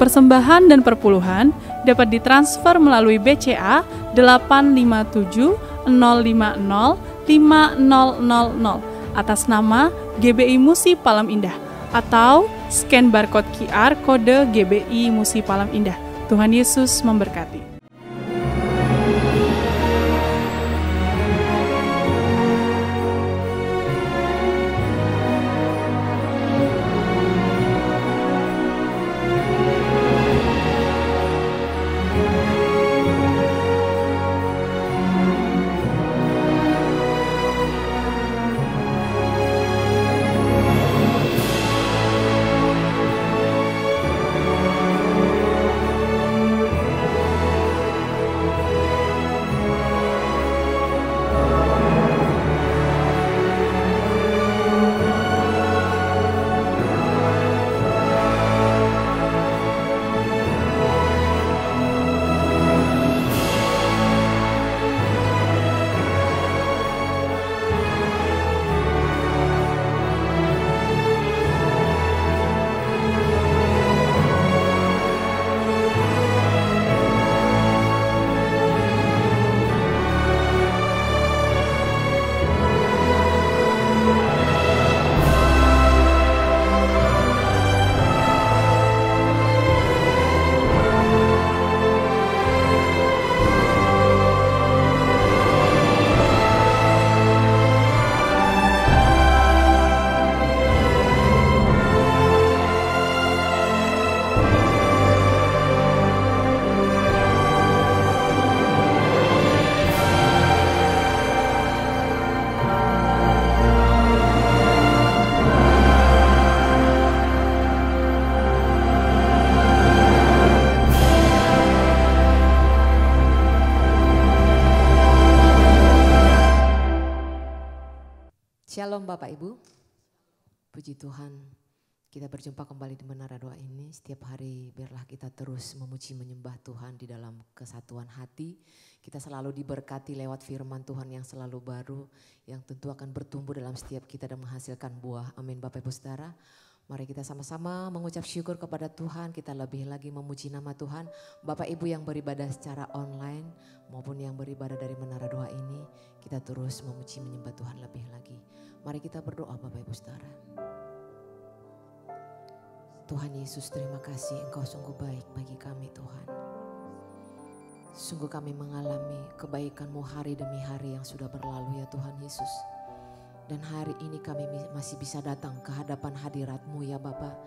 persembahan dan perpuluhan dapat ditransfer melalui BCA 857 050 5000 atas nama GBI Musi Palam Indah atau scan barcode QR kode GBI Musi Palam Indah. Tuhan Yesus memberkati. Shalom Bapak Ibu, puji Tuhan kita berjumpa kembali di Menara Doa ini. Setiap hari biarlah kita terus memuji menyembah Tuhan di dalam kesatuan hati. Kita selalu diberkati lewat firman Tuhan yang selalu baru, yang tentu akan bertumbuh dalam setiap kita dan menghasilkan buah. Amin Bapak Ibu Saudara. Mari kita sama-sama mengucap syukur kepada Tuhan, kita lebih lagi memuji nama Tuhan. Bapak Ibu yang beribadah secara online maupun yang beribadah dari Menara Doa ini, kita terus memuji menyembah Tuhan lebih lagi. Mari kita berdoa Bapak Ibu Saudara. Tuhan Yesus, terima kasih Engkau sungguh baik bagi kami Tuhan. Sungguh kami mengalami kebaikan-Mu hari demi hari yang sudah berlalu ya Tuhan Yesus. Dan hari ini kami masih bisa datang ke hadapan hadirat-Mu ya Bapa,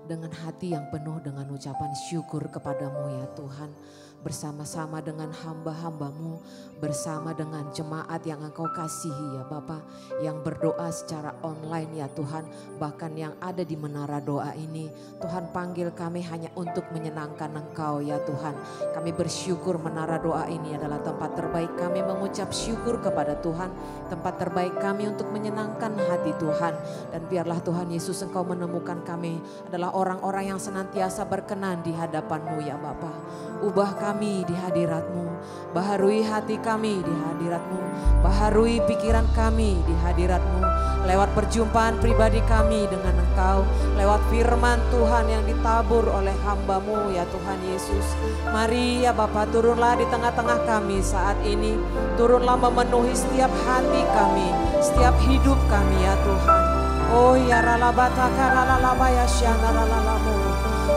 dengan hati yang penuh dengan ucapan syukur kepadamu ya Tuhan. Bersama-sama dengan hamba-hamba-Mu, bersama dengan jemaat yang Engkau kasihi ya Bapa, yang berdoa secara online ya Tuhan, bahkan yang ada di Menara Doa ini. Tuhan panggil kami hanya untuk menyenangkan Engkau ya Tuhan. Kami bersyukur Menara Doa ini adalah tempat terbaik kami mengucap syukur kepada Tuhan, tempat terbaik kami untuk menyenangkan hati Tuhan. Dan biarlah Tuhan Yesus Engkau menemukan kami adalah orang-orang yang senantiasa berkenan di hadapan-Mu ya Bapa. Ubah kami di hadirat-Mu, baharui hati kami di hadirat-Mu, baharui pikiran kami di hadirat-Mu, lewat perjumpaan pribadi kami dengan Engkau, lewat firman Tuhan yang ditabur oleh hamba-Mu ya Tuhan Yesus. Mari ya Bapa, turunlah di tengah-tengah kami saat ini, turunlah memenuhi setiap hati kami, setiap hidup kami ya Tuhan. Oh ya ralabataka ralalabaya syana ralalamu,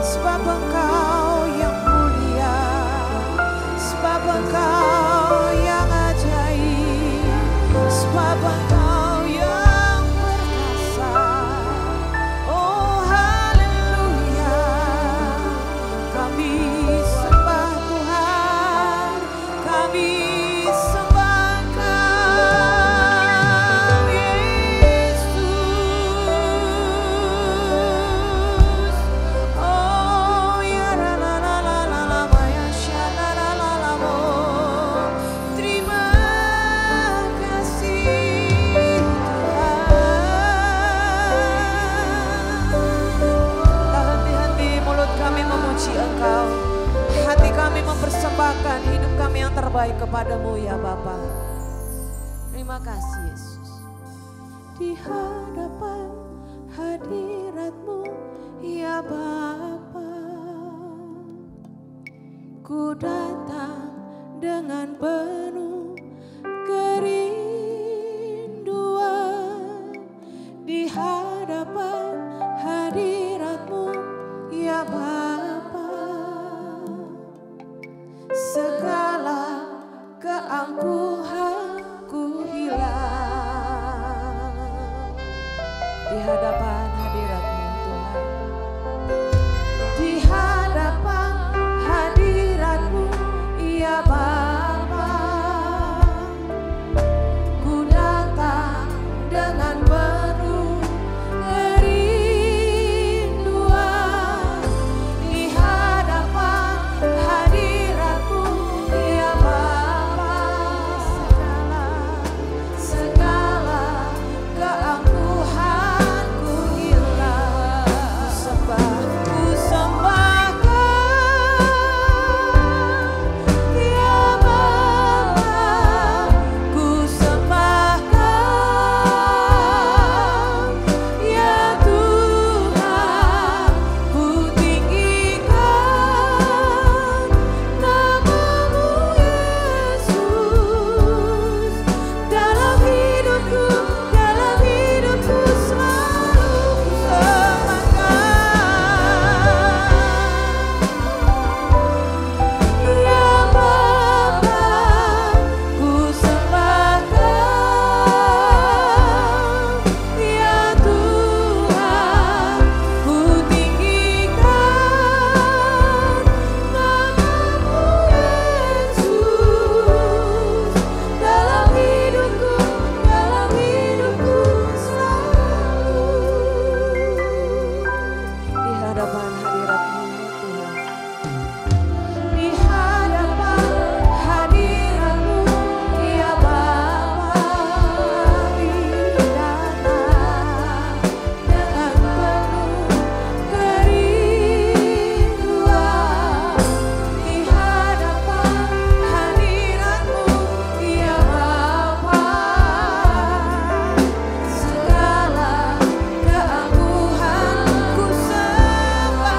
sebab Engkau yang mulia, sebab Engkau yang ajaib, sebab Engkau yang perkasa. Oh haleluya, kami sembah Tuhan, kami sembah Engkau Yesus. Oh ya la la la la la la ya sha la la la la mo. Terima kasih Tuhan. Tak henti-henti mulut kami memuji Engkau, hati kami mempersembahkan hidup kami yang terbaik kepadamu ya Bapa. Terima kasih Yesus. Di hadapan hadirat-Mu ya Bapa, ku datang dengan penuh kerinduan di hadapan hadirat-Mu ya Bapa. Segala keangkuhanku hilang di hadapan hadirat-Mu Tuhan. Di hadapan hadirat-Mu ya Bapa, ku datang dengan penuh kerinduan di hadapan hadirat-Mu ya Bapa. Segala keangkuhanku hilang, ku sembahkan ya Bapa, ku sembahkan ya Tuhan, ku tinggikan nama-Mu Yesus dalam hidupku selalu ku sembahkan ya Bapa, ku sembahkan ya Tuhan, ku tinggikan nama-Mu Yesus dalam hidupku selalu di hadapan hadirat-Mu Tuhan. Di hadapan hadirat-Mu ya Bapa, kami datang dengan penuh kerinduan. Di hadapan hadirat-Mu ya Bapa, segala keangkuhanku sembahkan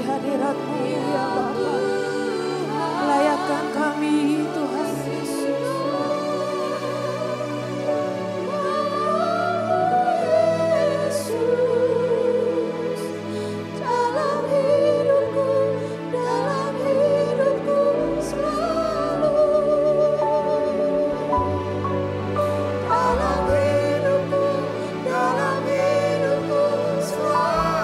hadirat-Mu ya Bapa. Layakkan kami Tuhan Yesus. Dalam hidupku selalu. Dalam hidupku selalu.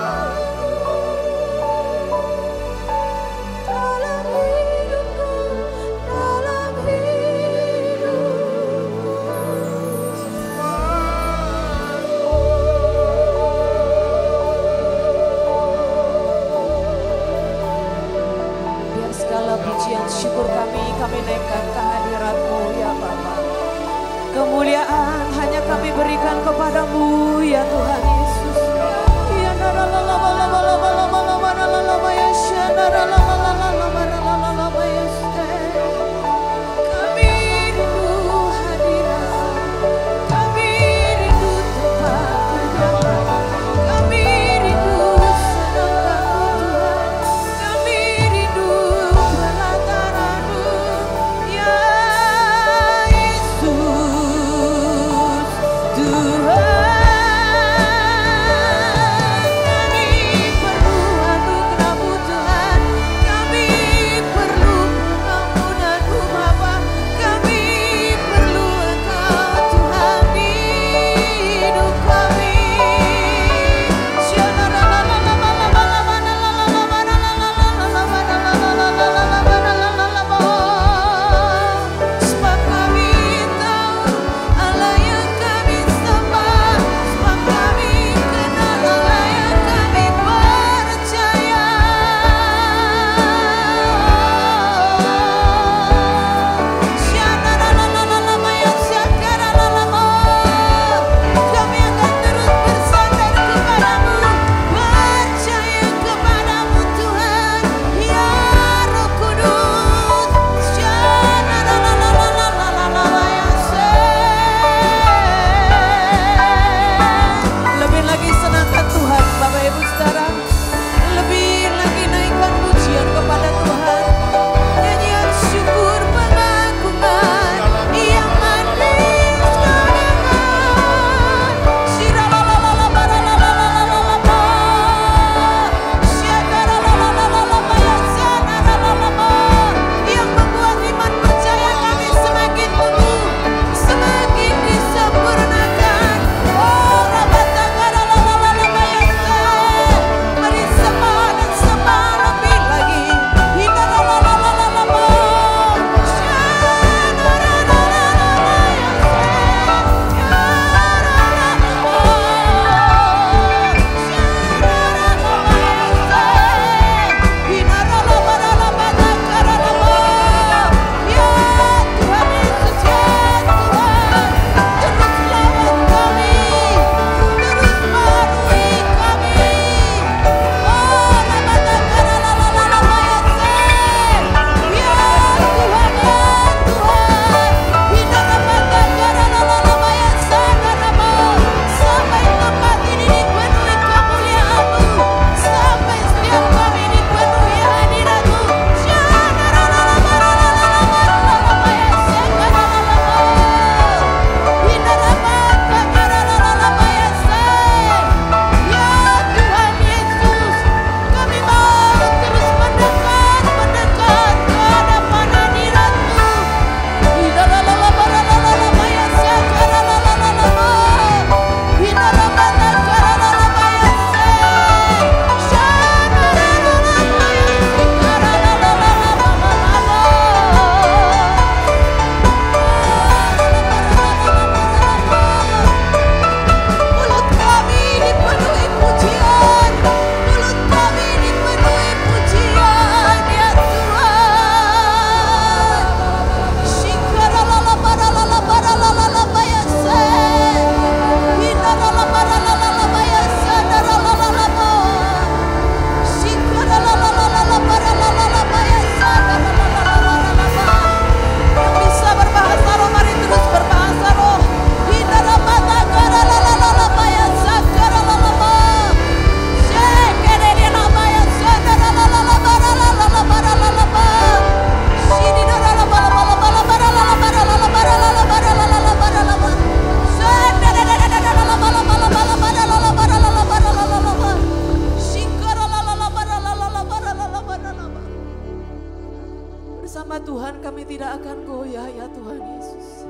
Dalam hidupku biar segala pujian syukur kami naikkan ke hadirat-Mu ya Bapa. Kemuliaan hanya kami berikan kepadamu ya Tuhan Yesus. Ya kami rindu hadirat, kami rindu tempat kedatangan, kami rindu senang-Mu Tuhan, kami rindu pelataran-Mu ya Yesus Tuhan. Kami perlu anugerah-Mu Tuhan, kami Bersama Tuhan kami tidak akan goyah ya Tuhan Yesus.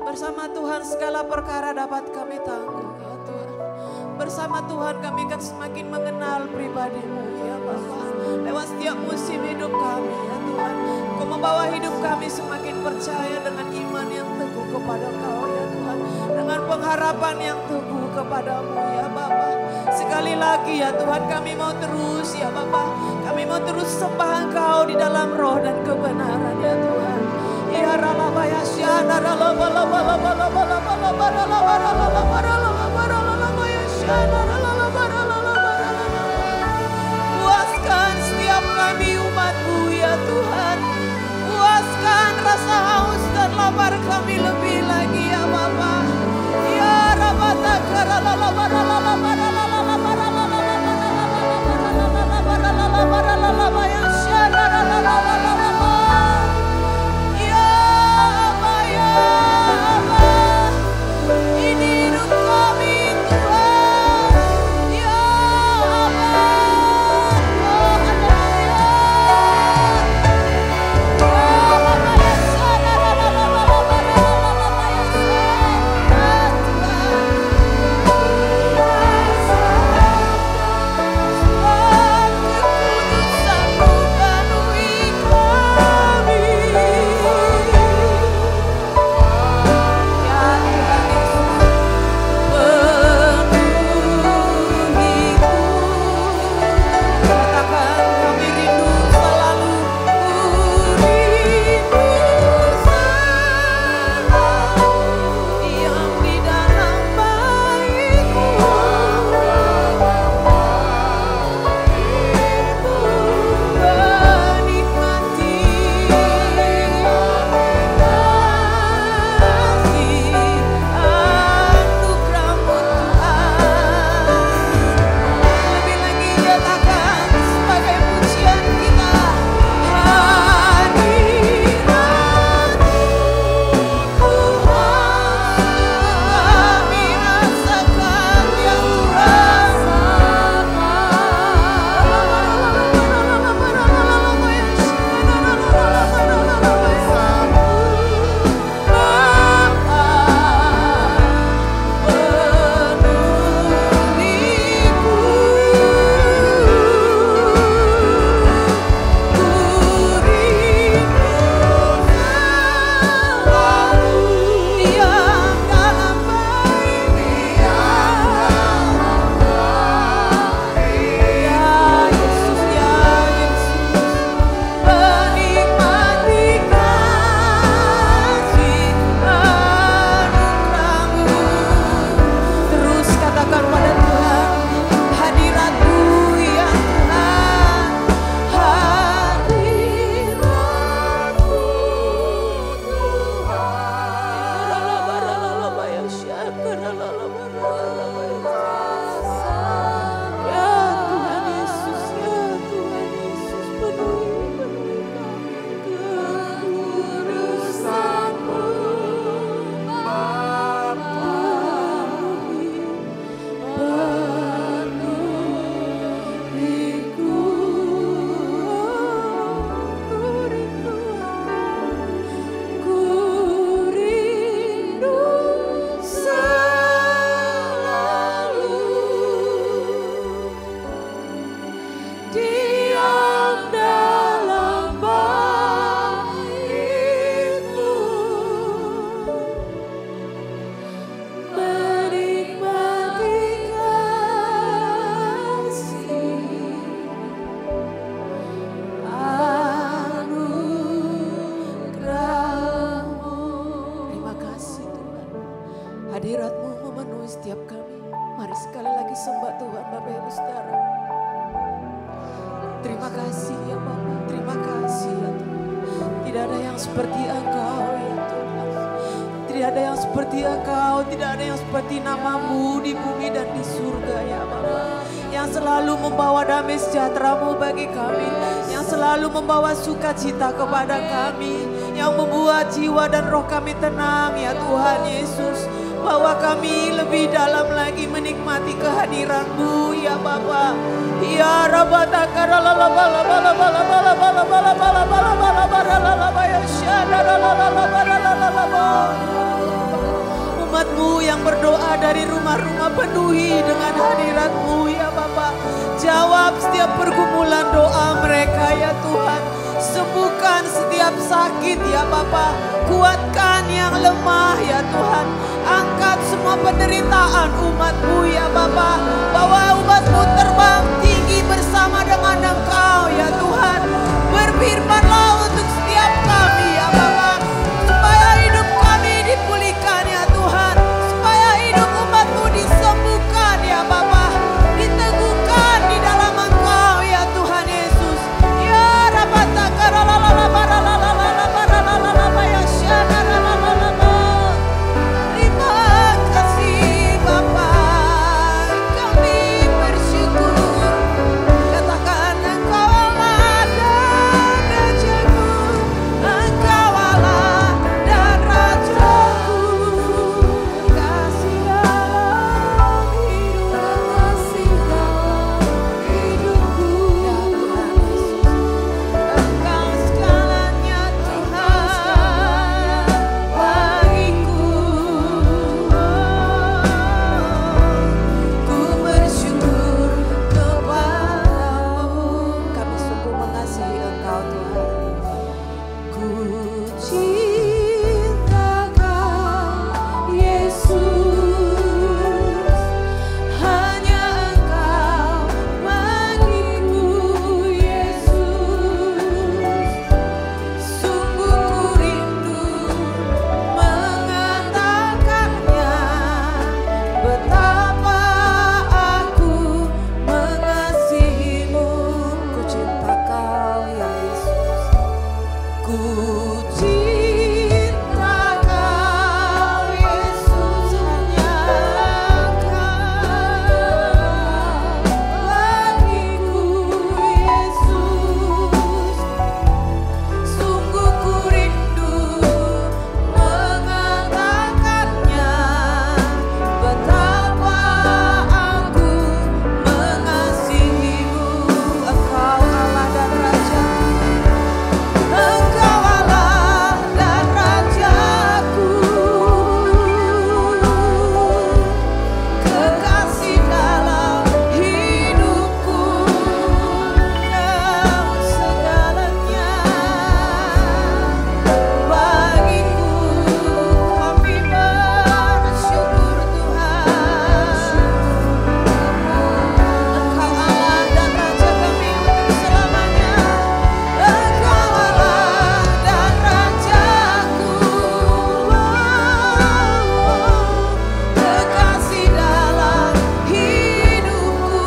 Bersama Tuhan segala perkara dapat kami tanggung ya Tuhan. Bersama Tuhan kami akan semakin mengenal pribadi-Mu ya Bapa. Lewat setiap musim hidup kami ya Tuhan. Kau membawa hidup kami semakin percaya dengan iman yang teguh kepada Kau ya Tuhan. Dengan pengharapan yang teguh kepada-Mu ya Bapa. Sekali lagi ya Tuhan kami mau terus ya Bapa. Kami mau terus sembah Engkau di dalam roh dan kebenaran ya Tuhan. Ya ralabaya syana puaskan setiap kami umat-Mu ya Tuhan. Puaskan rasa haus dan lapar kami lebih lagi ya Bapa. Ya Terima kasih ya Bapa, terima kasih ya Tuhan. Tidak ada yang seperti Engkau ya Tuhan. Tidak ada yang seperti Engkau, tidak ada yang seperti nama-Mu di bumi dan di surga ya Bapa. Yang selalu membawa damai sejahtera-Mu bagi kami, yang selalu membawa sukacita kepada kami, yang membuat jiwa dan roh kami tenang ya Tuhan Yesus. Bahwa kami lebih dalam lagi menikmati kehadiran-Mu ya Bapa. Ya Rabbana karala la la la la la la la la la la la la la la la la la Umat-Mu yang berdoa dari rumah-rumah, penuhi dengan hadirat-Mu ya Bapa. Jawab setiap pergumulan doa mereka ya Tuhan. Sembuhkan setiap sakit ya Bapa. Kuatkan yang lemah ya Tuhan. Angkat semua penderitaan umat-Mu ya Bapa. Bawa umat-Mu terbang tinggi bersama dengan Engkau ya Tuhan. Berfirman-Lah untuk setiap kami ya Bapa, supaya hidup kami dipulihkan ya Tuhan, supaya hidup umat-Mu disembuhkan ya Bapa, diteguhkan di dalam Engkau ya Tuhan Yesus. Ya terima kasih Bapa, kami bersyukur. Katakan Engkau Allah dan Rajaku, Engkau Allah dan Rajaku. Kasih dalam hidupku, kasih dalam hidupku ya Tuhan Yesus. Engkau segalanya Tuhan bagiku. Ku bersyukur kepadamu. Kami sungguh mengasihi Engkau Tuhan. Ku cinta Kau Yesus, hanya Engkau bagiku Yesus. Sungguh ku rindu mengatakannya, betapa aku mengasihimu. Ku cinta Kau ya Yesus. Ku cinta Kau Yesus, hanya Engkau bagiku Yesus. Sungguh ku rindu mengatakannya, betapa aku mengasihimu. Engkau Allah dan Raja, Engkau Allah dan Rajaku. Kekasih dalam hidupku, Kau segalanya bagiku. Kami bersyukur Tuhan. Engkau Allah dan Raja kami untuk selamanya. Engkau Allah dan Rajaku. Kekasih dalam hidupku,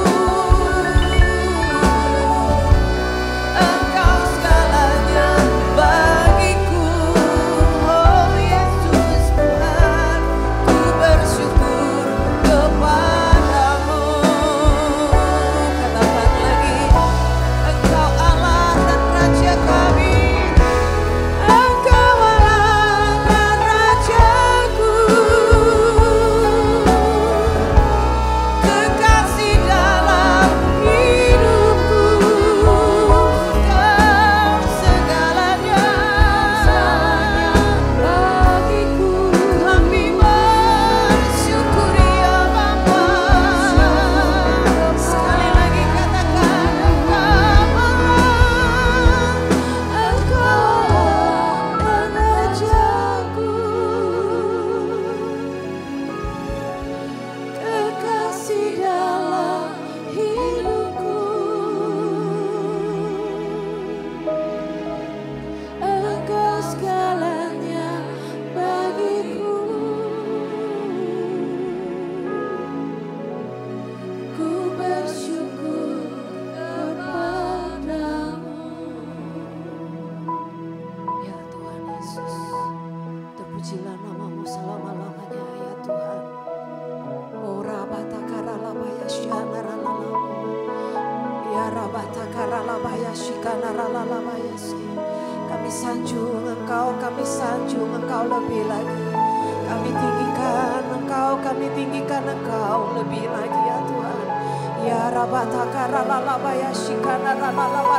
Engkau segalanya bagiku. Oh Yesus Tuhan, ku bersyukur kepadamu. Katakan lagi, Engkau Allah dan Raja kami. Engkau Allah dan Rajaku. Kekasih dalam hidupku, Kau segalanya bagiku. Kami bersyukur ya Bapa. Sekali lagi katakan, Engkau Allah, Engkau Allah dan Rajaku. Kekasih dalam hidupku, Engkau segalanya bagiku. Ku bersyukur kepadamu. Ya Tuhan Yesus, terpujilah nama-Mu selama-lamanya ya Tuhan. Ora batakara labaya syana ralalamu. Ya rabatakara labaya shikana ralalabaya si. Kami sanjung Engkau, kami sanjung Engkau lebih lagi. Kami tinggikan Engkau, kami tinggikan Engkau lebih lagi ya Tuhan. Ya rabatakara lalabaya shikana ralalabaya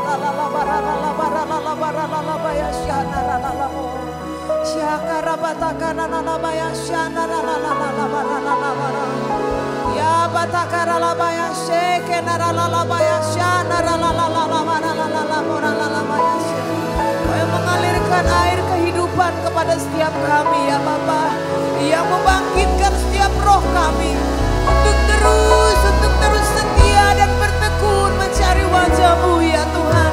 Mengalirkan air kehidupan kepada setiap kami ya Bapa, yang membangkitkan setiap roh kami untuk terus setia dan bertekun mencari wajah-Mu ya Tuhan,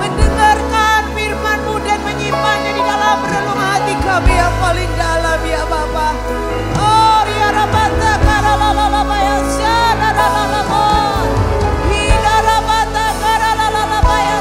mendengarkan firman-Mu dan menyimpannya di dalam relung hati kami yang paling dalam ya Bapa. Oh ya Rabata karalala ya syaralala hida Rabata karalala ya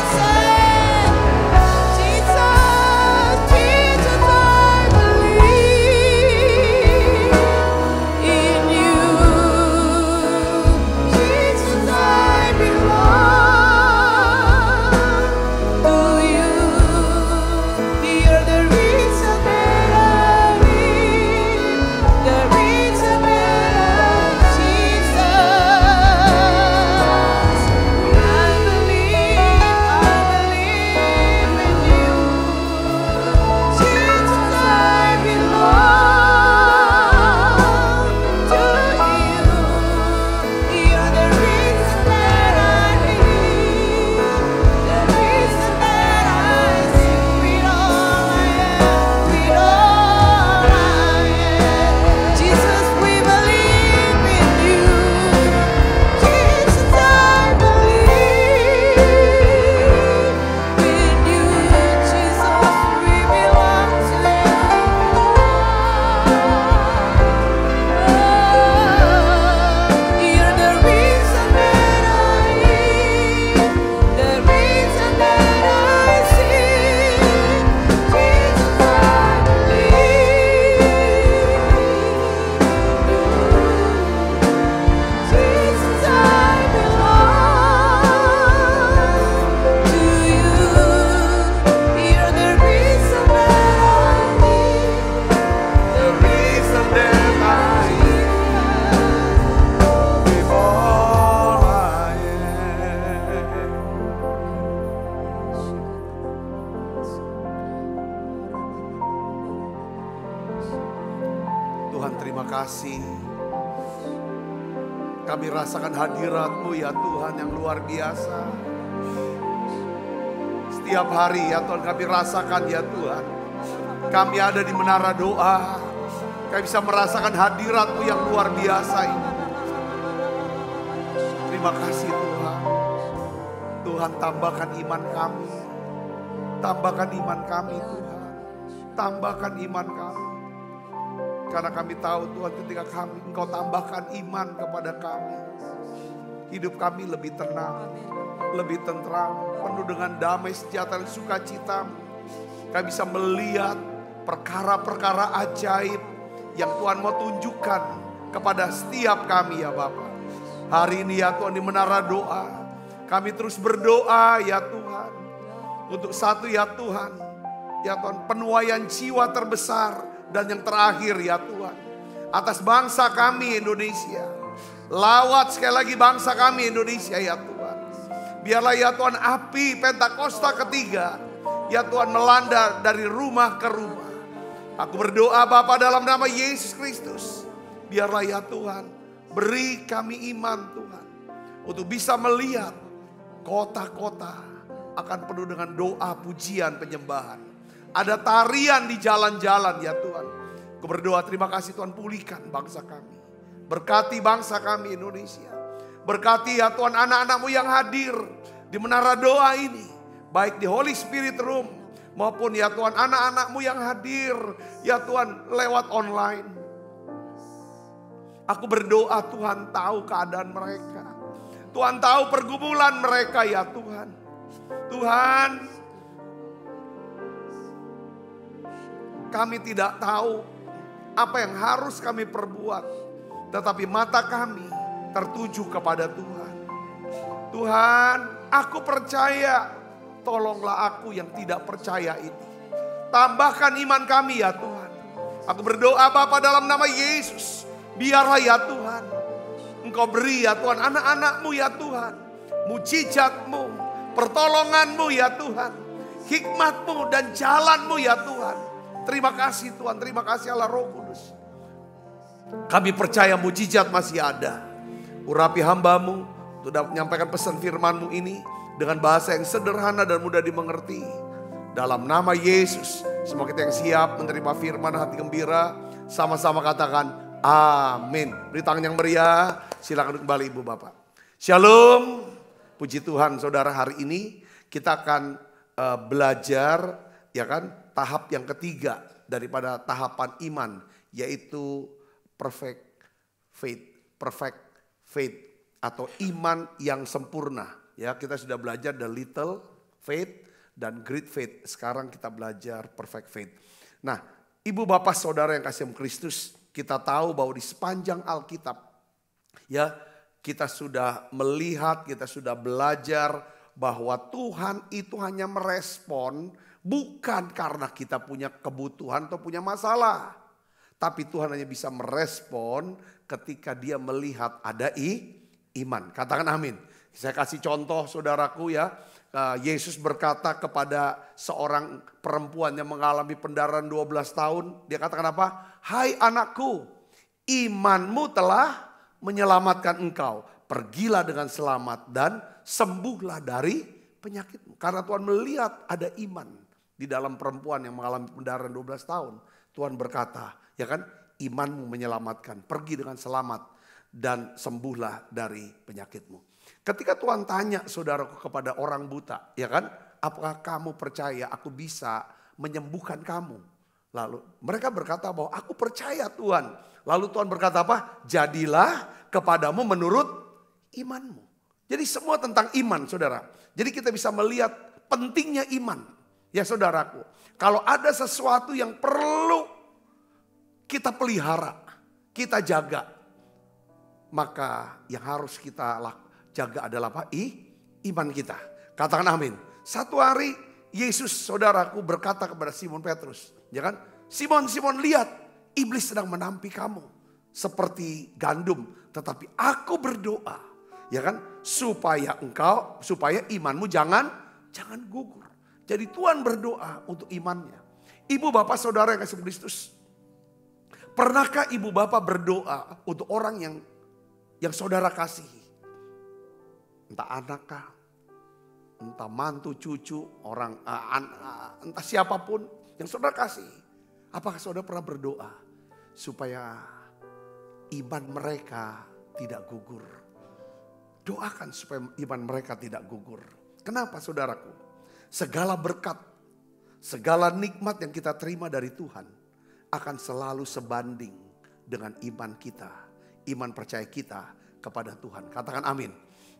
kasih. Kami rasakan hadirat-Mu ya Tuhan yang luar biasa. Setiap hari ya Tuhan kami rasakan ya Tuhan. Kami ada di menara doa. Kami bisa merasakan hadirat-Mu yang luar biasa ini. Terima kasih Tuhan. Tuhan tambahkan iman kami. Tambahkan iman kami Tuhan. Tambahkan iman kami. Karena kami tahu Tuhan ketika Engkau tambahkan iman kepada kami. Hidup kami lebih tenang, lebih tentram, penuh dengan damai, sejahtera, dan sukacita. Kami bisa melihat perkara-perkara ajaib yang Tuhan mau tunjukkan kepada setiap kami ya Bapa. Hari ini ya Tuhan di menara doa, kami terus berdoa ya Tuhan. Untuk satu ya Tuhan, penuaian jiwa terbesar dan yang terakhir ya Tuhan, atas bangsa kami Indonesia. Lawat sekali lagi bangsa kami Indonesia ya Tuhan. Biarlah ya Tuhan api Pentakosta ketiga ya Tuhan melanda dari rumah ke rumah. Aku berdoa Bapa dalam nama Yesus Kristus. Biarlah ya Tuhan beri kami iman Tuhan, untuk bisa melihat kota-kota akan penuh dengan doa, pujian, penyembahan. Ada tarian di jalan-jalan ya Tuhan. Aku berdoa terima kasih Tuhan, pulihkan bangsa kami. Berkati bangsa kami Indonesia. Berkati ya Tuhan anak-anak-Mu yang hadir di menara doa ini. Baik di Holy Spirit Room maupun ya Tuhan anak-anak-Mu yang hadir ya Tuhan lewat online. Aku berdoa Tuhan tahu keadaan mereka. Tuhan tahu pergumulan mereka ya Tuhan. Tuhan, kami tidak tahu apa yang harus kami perbuat. Tetapi mata kami tertuju kepada Tuhan. Tuhan, aku percaya. Tolonglah aku yang tidak percaya ini. Tambahkan iman kami ya Tuhan. Aku berdoa Bapa dalam nama Yesus. Biarlah ya Tuhan, Engkau beri ya Tuhan anak-anak-Mu ya Tuhan. Mujizat-Mu, pertolongan-Mu ya Tuhan. hikmat-Mu dan jalan-Mu ya Tuhan. Terima kasih Tuhan, terima kasih Allah Roh Kudus. Kami percaya mujizat masih ada. Urapi hamba-Mu untuk dapat menyampaikan pesan firman-Mu ini dengan bahasa yang sederhana dan mudah dimengerti. Dalam nama Yesus, semua kita yang siap menerima firman hati gembira, sama-sama katakan amin. Beri tangan yang meriah, silakan kembali Ibu Bapak. Shalom, puji Tuhan saudara, hari ini kita akan belajar ya kan tahap yang ketiga daripada tahapan iman, yaitu perfect faith atau iman yang sempurna. Ya, kita sudah belajar the little faith dan great faith. Sekarang kita belajar perfect faith. Nah, Ibu Bapak Saudara yang kasih Kristus, kita tahu bahwa di sepanjang Alkitab ya, kita sudah melihat, kita sudah belajar bahwa Tuhan itu hanya merespon bukan karena kita punya kebutuhan atau punya masalah. Tapi Tuhan hanya bisa merespon ketika dia melihat ada iman. Katakan amin. Saya kasih contoh saudaraku ya. Yesus berkata kepada seorang perempuan yang mengalami pendarahan 12 tahun. Dia katakan apa? Hai anakku, imanmu telah menyelamatkan engkau. Pergilah dengan selamat dan sembuhlah dari penyakitmu. Karena Tuhan melihat ada iman di dalam perempuan yang mengalami pendarahan 12 tahun. Tuhan berkata, ya kan, imanmu menyelamatkan. Pergi dengan selamat dan sembuhlah dari penyakitmu. Ketika Tuhan tanya saudaraku kepada orang buta, ya kan, apakah kamu percaya aku bisa menyembuhkan kamu? Lalu mereka berkata bahwa aku percaya Tuhan. Lalu Tuhan berkata apa? Jadilah kepadamu menurut imanmu. Jadi semua tentang iman saudara. Jadi kita bisa melihat pentingnya iman. Ya saudaraku, kalau ada sesuatu yang perlu kita pelihara, kita jaga, maka yang harus kita jaga adalah apa? Iman kita. Katakan amin. Satu hari Yesus saudaraku berkata kepada Simon Petrus, ya kan? Simon, Simon, lihat, iblis sedang menampi kamu seperti gandum, tetapi aku berdoa, ya kan, supaya imanmu jangan gugur. Jadi Tuhan berdoa untuk imannya. Ibu bapak saudara yang kasih Kristus, pernahkah ibu bapak berdoa untuk orang yang saudara kasihi? Entah anak kah, entah mantu, cucu, orang, entah siapapun yang saudara kasihi. Apakah saudara pernah berdoa supaya iman mereka tidak gugur? Doakan supaya iman mereka tidak gugur. Kenapa saudaraku? Segala berkat, segala nikmat yang kita terima dari Tuhan akan selalu sebanding dengan iman kita, iman percaya kita kepada Tuhan. Katakan amin.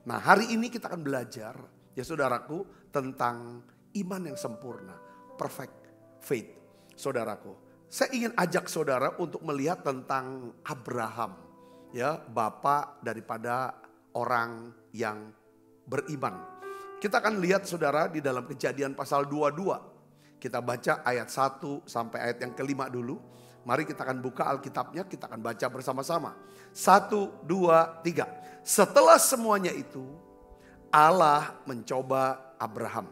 Nah, hari ini kita akan belajar ya saudaraku tentang iman yang sempurna, perfect faith. Saudaraku, saya ingin ajak saudara untuk melihat tentang Abraham, ya, bapak daripada orang yang beriman. Kita akan lihat saudara di dalam Kejadian pasal 22. Kita baca ayat 1 sampai ayat yang kelima dulu. Mari kita akan buka Alkitabnya, kita akan baca bersama-sama. 1, 2, 3. Setelah semuanya itu, Allah mencoba Abraham.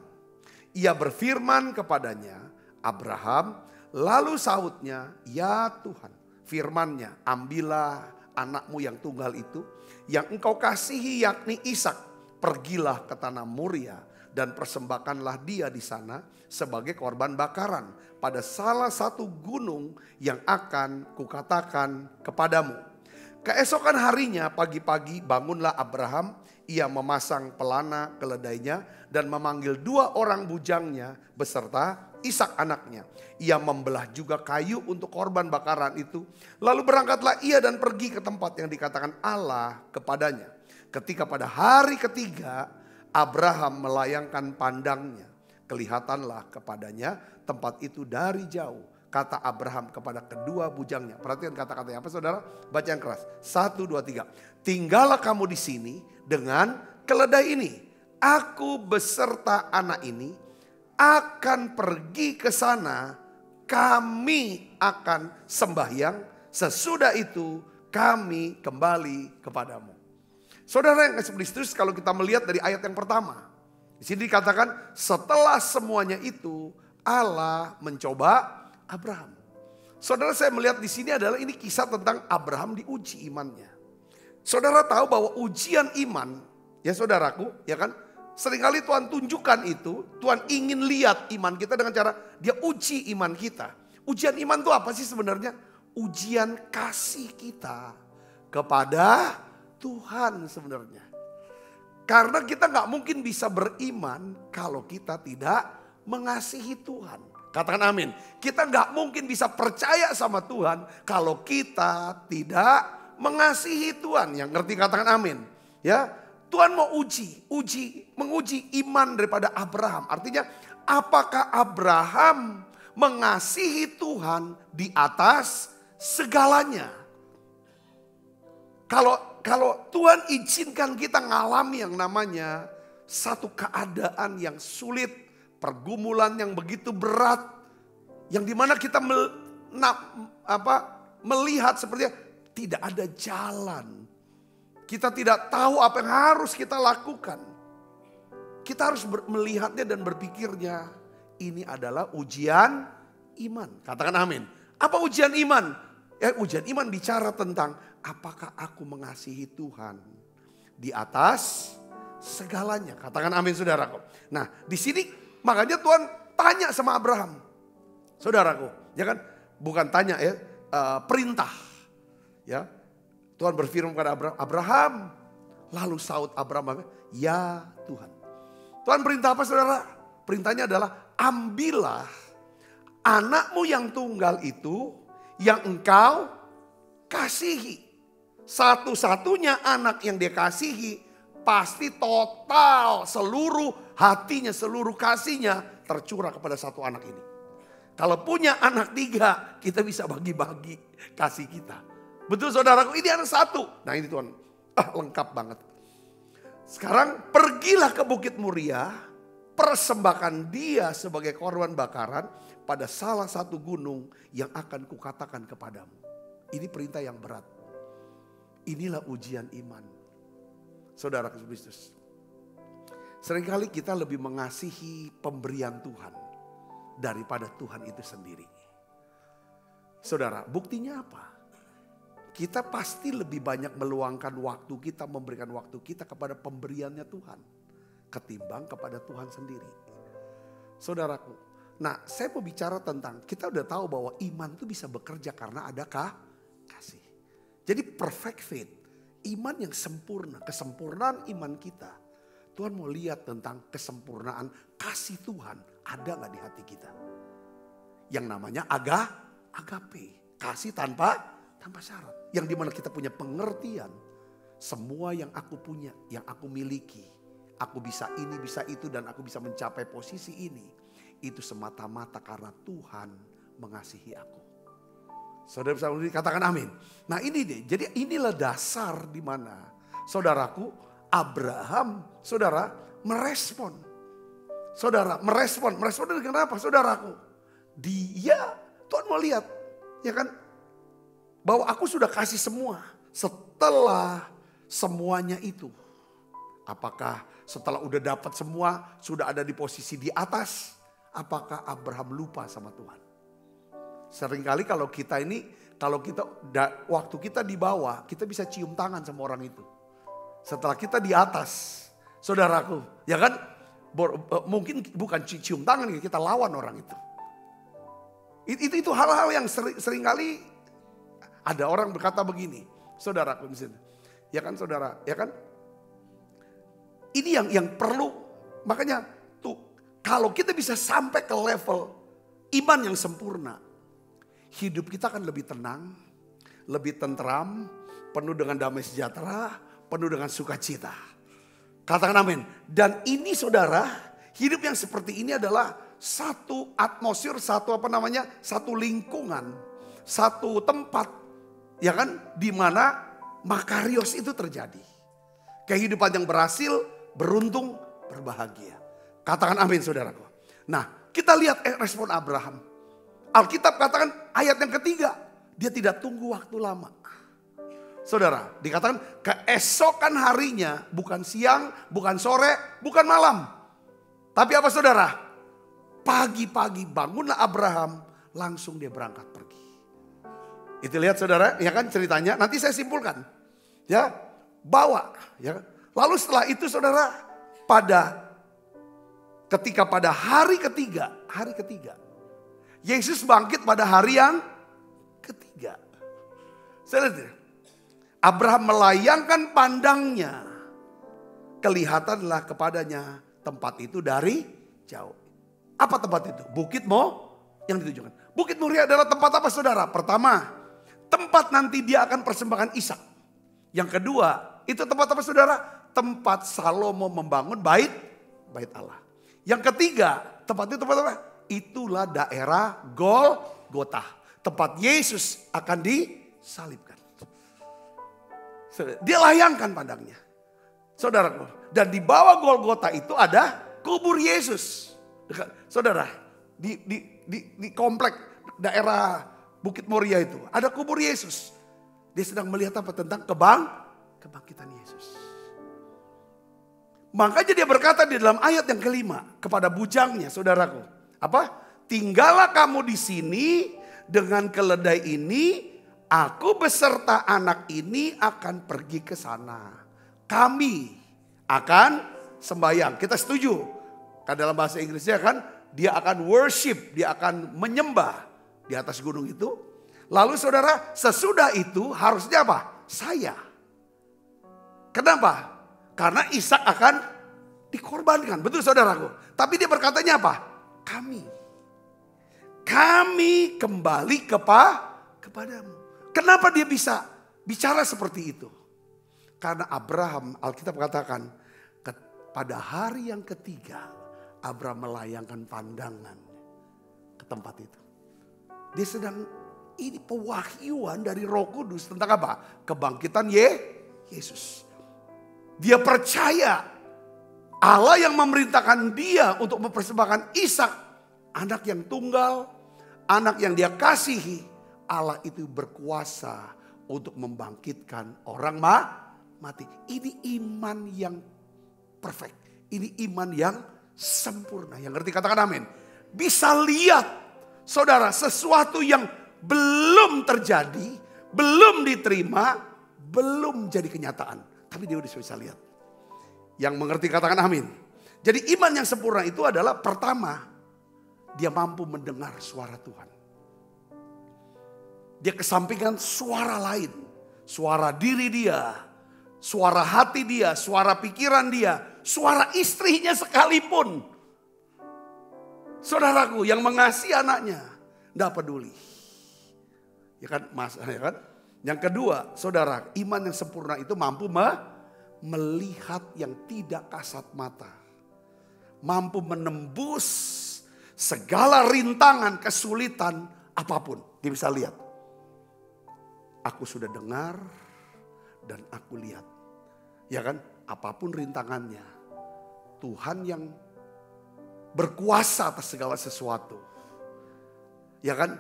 Ia berfirman kepadanya, Abraham, lalu sahutnya, ya Tuhan, firman-Nya, ambillah anakmu yang tunggal itu, yang engkau kasihi yakni Ishak. Pergilah ke tanah Moria dan persembahkanlah dia di sana sebagai korban bakaran pada salah satu gunung yang akan kukatakan kepadamu. Keesokan harinya pagi-pagi bangunlah Abraham, ia memasang pelana keledainya dan memanggil 2 orang bujangnya beserta Ishak anaknya. Ia membelah juga kayu untuk korban bakaran itu. Lalu berangkatlah ia dan pergi ke tempat yang dikatakan Allah kepadanya. Ketika pada hari ketiga Abraham melayangkan pandangnya, kelihatanlah kepadanya tempat itu dari jauh. Kata Abraham kepada kedua bujangnya. Perhatikan kata-katanya apa saudara? Baca yang keras. 1, 2, 3. Tinggallah kamu di sini dengan keledai ini. Aku beserta anak ini akan pergi ke sana. Kami akan sembahyang. Sesudah itu kami kembali kepadamu. Saudara yang kasih Kristus, kalau kita melihat dari ayat yang pertama, Di sini dikatakan setelah semuanya itu Allah mencoba Abraham. Saudara, saya melihat di sini adalah ini kisah tentang Abraham diuji imannya. Saudara tahu bahwa ujian iman, ya saudaraku, ya kan? Seringkali Tuhan tunjukkan itu, Tuhan ingin lihat iman kita dengan cara dia uji iman kita. Ujian iman itu apa sih sebenarnya? Ujian kasih kita kepada Tuhan sebenarnya. Karena kita gak mungkin bisa beriman kalau kita tidak mengasihi Tuhan. Katakan amin. Kita gak mungkin bisa percaya sama Tuhan kalau kita tidak mengasihi Tuhan. Yang ngerti katakan amin. Ya, Tuhan mau menguji iman daripada Abraham. Artinya apakah Abraham mengasihi Tuhan di atas segalanya? Kalau Tuhan izinkan kita ngalami yang namanya satu keadaan yang sulit, pergumulan yang begitu berat, yang dimana kita melihat sepertinya tidak ada jalan. Kita tidak tahu apa yang harus kita lakukan. Kita harus melihatnya dan berpikirnya, ini adalah ujian iman. Katakan amin. Apa ujian iman? Ujian iman bicara tentang apakah aku mengasihi Tuhan di atas segalanya. Katakan amin saudaraku. Nah di sini makanya Tuhan tanya sama Abraham. Saudaraku, ya kan? Bukan tanya ya, perintah. Ya, Tuhan berfirman kepada Abraham. Lalu saut Abraham, ya Tuhan. Tuhan perintah apa saudara? Perintahnya adalah ambillah anakmu yang tunggal itu yang engkau kasihi. Satu-satunya anak yang dia kasihi pasti total seluruh hatinya, seluruh kasihnya tercurah kepada satu anak ini. Kalau punya anak 3, kita bisa bagi-bagi kasih kita. Betul saudaraku, ini anak 1. Nah ini Tuhan, lengkap banget. Sekarang pergilah ke Bukit Moria, persembahkan dia sebagai korban bakaran pada salah satu gunung yang akan kukatakan kepadamu. Ini perintah yang berat. Inilah ujian iman. Saudara Kristus. Seringkali kita lebih mengasihi pemberian Tuhan daripada Tuhan itu sendiri. Saudara, buktinya apa? Kita pasti lebih banyak meluangkan waktu kita, memberikan waktu kita kepada pemberiannya Tuhan ketimbang kepada Tuhan sendiri. Saudaraku, nah saya mau bicara tentang, kita udah tahu bahwa iman itu bisa bekerja karena ada kasih. Jadi perfect faith, iman yang sempurna, kesempurnaan iman kita. Tuhan mau lihat tentang kesempurnaan kasih Tuhan ada gak di hati kita. Yang namanya agape, kasih tanpa syarat. Yang dimana kita punya pengertian, semua yang aku punya, yang aku miliki, aku bisa ini, bisa itu, dan aku bisa mencapai posisi ini. Itu semata-mata karena Tuhan mengasihi aku. Saudara bisa katakan amin. Nah ini deh, jadi inilah dasar di mana saudaraku Abraham, saudara merespon. Saudara merespon dengan apa saudaraku? Dia, Tuhan mau lihat, ya kan? Bahwa aku sudah kasih semua. Setelah semuanya itu, apakah setelah udah dapat semua, sudah ada di posisi di atas, apakah Abraham lupa sama Tuhan? Seringkali kalau kita waktu kita di bawah, kita bisa cium tangan sama orang itu. Setelah kita di atas, saudaraku, ya kan? Mungkin bukan cium tangan, kita lawan orang itu. Itu hal-hal yang seringkali ada orang berkata begini, saudaraku di sini, ya kan saudara, ya kan? Ini yang perlu, makanya tuh kalau kita bisa sampai ke level iman yang sempurna, hidup kita akan lebih tenang, lebih tentram, penuh dengan damai sejahtera, penuh dengan sukacita. Katakan amin. Dan ini saudara, hidup yang seperti ini adalah satu atmosfer, satu lingkungan, satu tempat. Ya kan, di mana makarios itu terjadi. Kehidupan yang berhasil, beruntung, berbahagia. Katakan amin saudaraku. Nah kita lihat respon Abraham. Alkitab katakan ayat yang ketiga, dia tidak tunggu waktu lama. Saudara, dikatakan keesokan harinya, bukan siang, bukan sore, bukan malam. Tapi apa saudara? Pagi-pagi bangunlah Abraham, langsung dia berangkat pergi. Itu lihat saudara, ya kan ceritanya. Nanti saya simpulkan. Ya, bawa. Ya. Lalu setelah itu saudara, ketika pada hari ketiga, Yesus bangkit pada hari yang ketiga. Saya lihat, Abraham melayangkan pandangnya. Kelihatanlah kepadanya tempat itu dari jauh. Apa tempat itu? Bukit Mo yang ditujukan. Bukit Moria adalah tempat apa saudara? Pertama, tempat nanti dia akan persembahkan Ishak. Yang kedua, itu tempat apa saudara? Tempat Salomo membangun bait Allah. Yang ketiga, tempat itu tempat apa? Itulah daerah Golgota. Tempat Yesus akan disalibkan. Dia layangkan pandangnya. Saudaraku, dan di bawah Golgota itu ada kubur Yesus. Saudara, di komplek daerah Bukit Moria itu ada kubur Yesus. Dia sedang melihat apa? Tentang kebangkitan Yesus. Makanya dia berkata di dalam ayat yang kelima kepada bujangnya, saudaraku. Apa? Tinggallah kamu di sini dengan keledai ini. Aku beserta anak ini akan pergi ke sana. Kami akan sembahyang. Kita setuju. Kan dalam bahasa Inggrisnya kan, dia akan worship, dia akan menyembah di atas gunung itu. Lalu saudara, sesudah itu harusnya apa? Saya. Kenapa? Karena Ishak akan dikorbankan. Betul saudaraku. Tapi dia berkatanya apa? Kami kembali kepadamu. Kenapa dia bisa bicara seperti itu? Karena Abraham, Alkitab katakan, pada hari yang ketiga, Abraham melayangkan pandangan ke tempat itu. Dia sedang, ini pewahyuan dari Roh Kudus tentang apa? Kebangkitan Yesus. Dia percaya Allah yang memerintahkan dia untuk mempersembahkan Ishak, anak yang tunggal, anak yang dia kasihi. Allah itu berkuasa untuk membangkitkan orang mati. Ini iman yang perfect. Ini iman yang sempurna. Yang ngerti katakan amin. Bisa lihat saudara sesuatu yang belum terjadi, belum diterima, belum jadi kenyataan. Tapi dia udah bisa lihat. Yang mengerti katakan amin. Jadi iman yang sempurna itu adalah pertama, dia mampu mendengar suara Tuhan. Dia kesampingkan suara lain. Suara diri dia, suara hati dia, suara pikiran dia, suara istrinya sekalipun. Saudaraku yang mengasihi anaknya, tidak peduli. Ya kan, Mas, ya kan? Yang kedua, saudara, iman yang sempurna itu mampu melihat yang tidak kasat mata. Mampu menembus segala rintangan, kesulitan apapun. Dia bisa lihat. Aku sudah dengar dan aku lihat. Ya kan? Apapun rintangannya. Tuhan yang berkuasa atas segala sesuatu. Ya kan?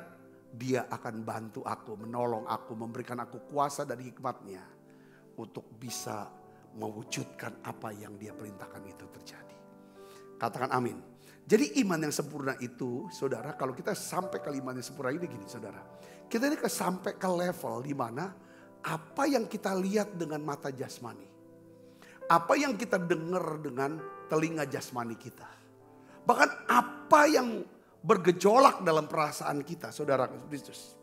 Dia akan bantu aku, menolong aku, memberikan aku kuasa dan hikmatnya. Untuk bisa mewujudkan apa yang dia perintahkan itu terjadi. Katakan amin. Jadi iman yang sempurna itu, saudara, kalau kita sampai ke iman yang sempurna ini gini, saudara. Kita ini sampai ke level di mana apa yang kita lihat dengan mata jasmani. Apa yang kita dengar dengan telinga jasmani kita. Bahkan apa yang bergejolak dalam perasaan kita, saudara Kristus.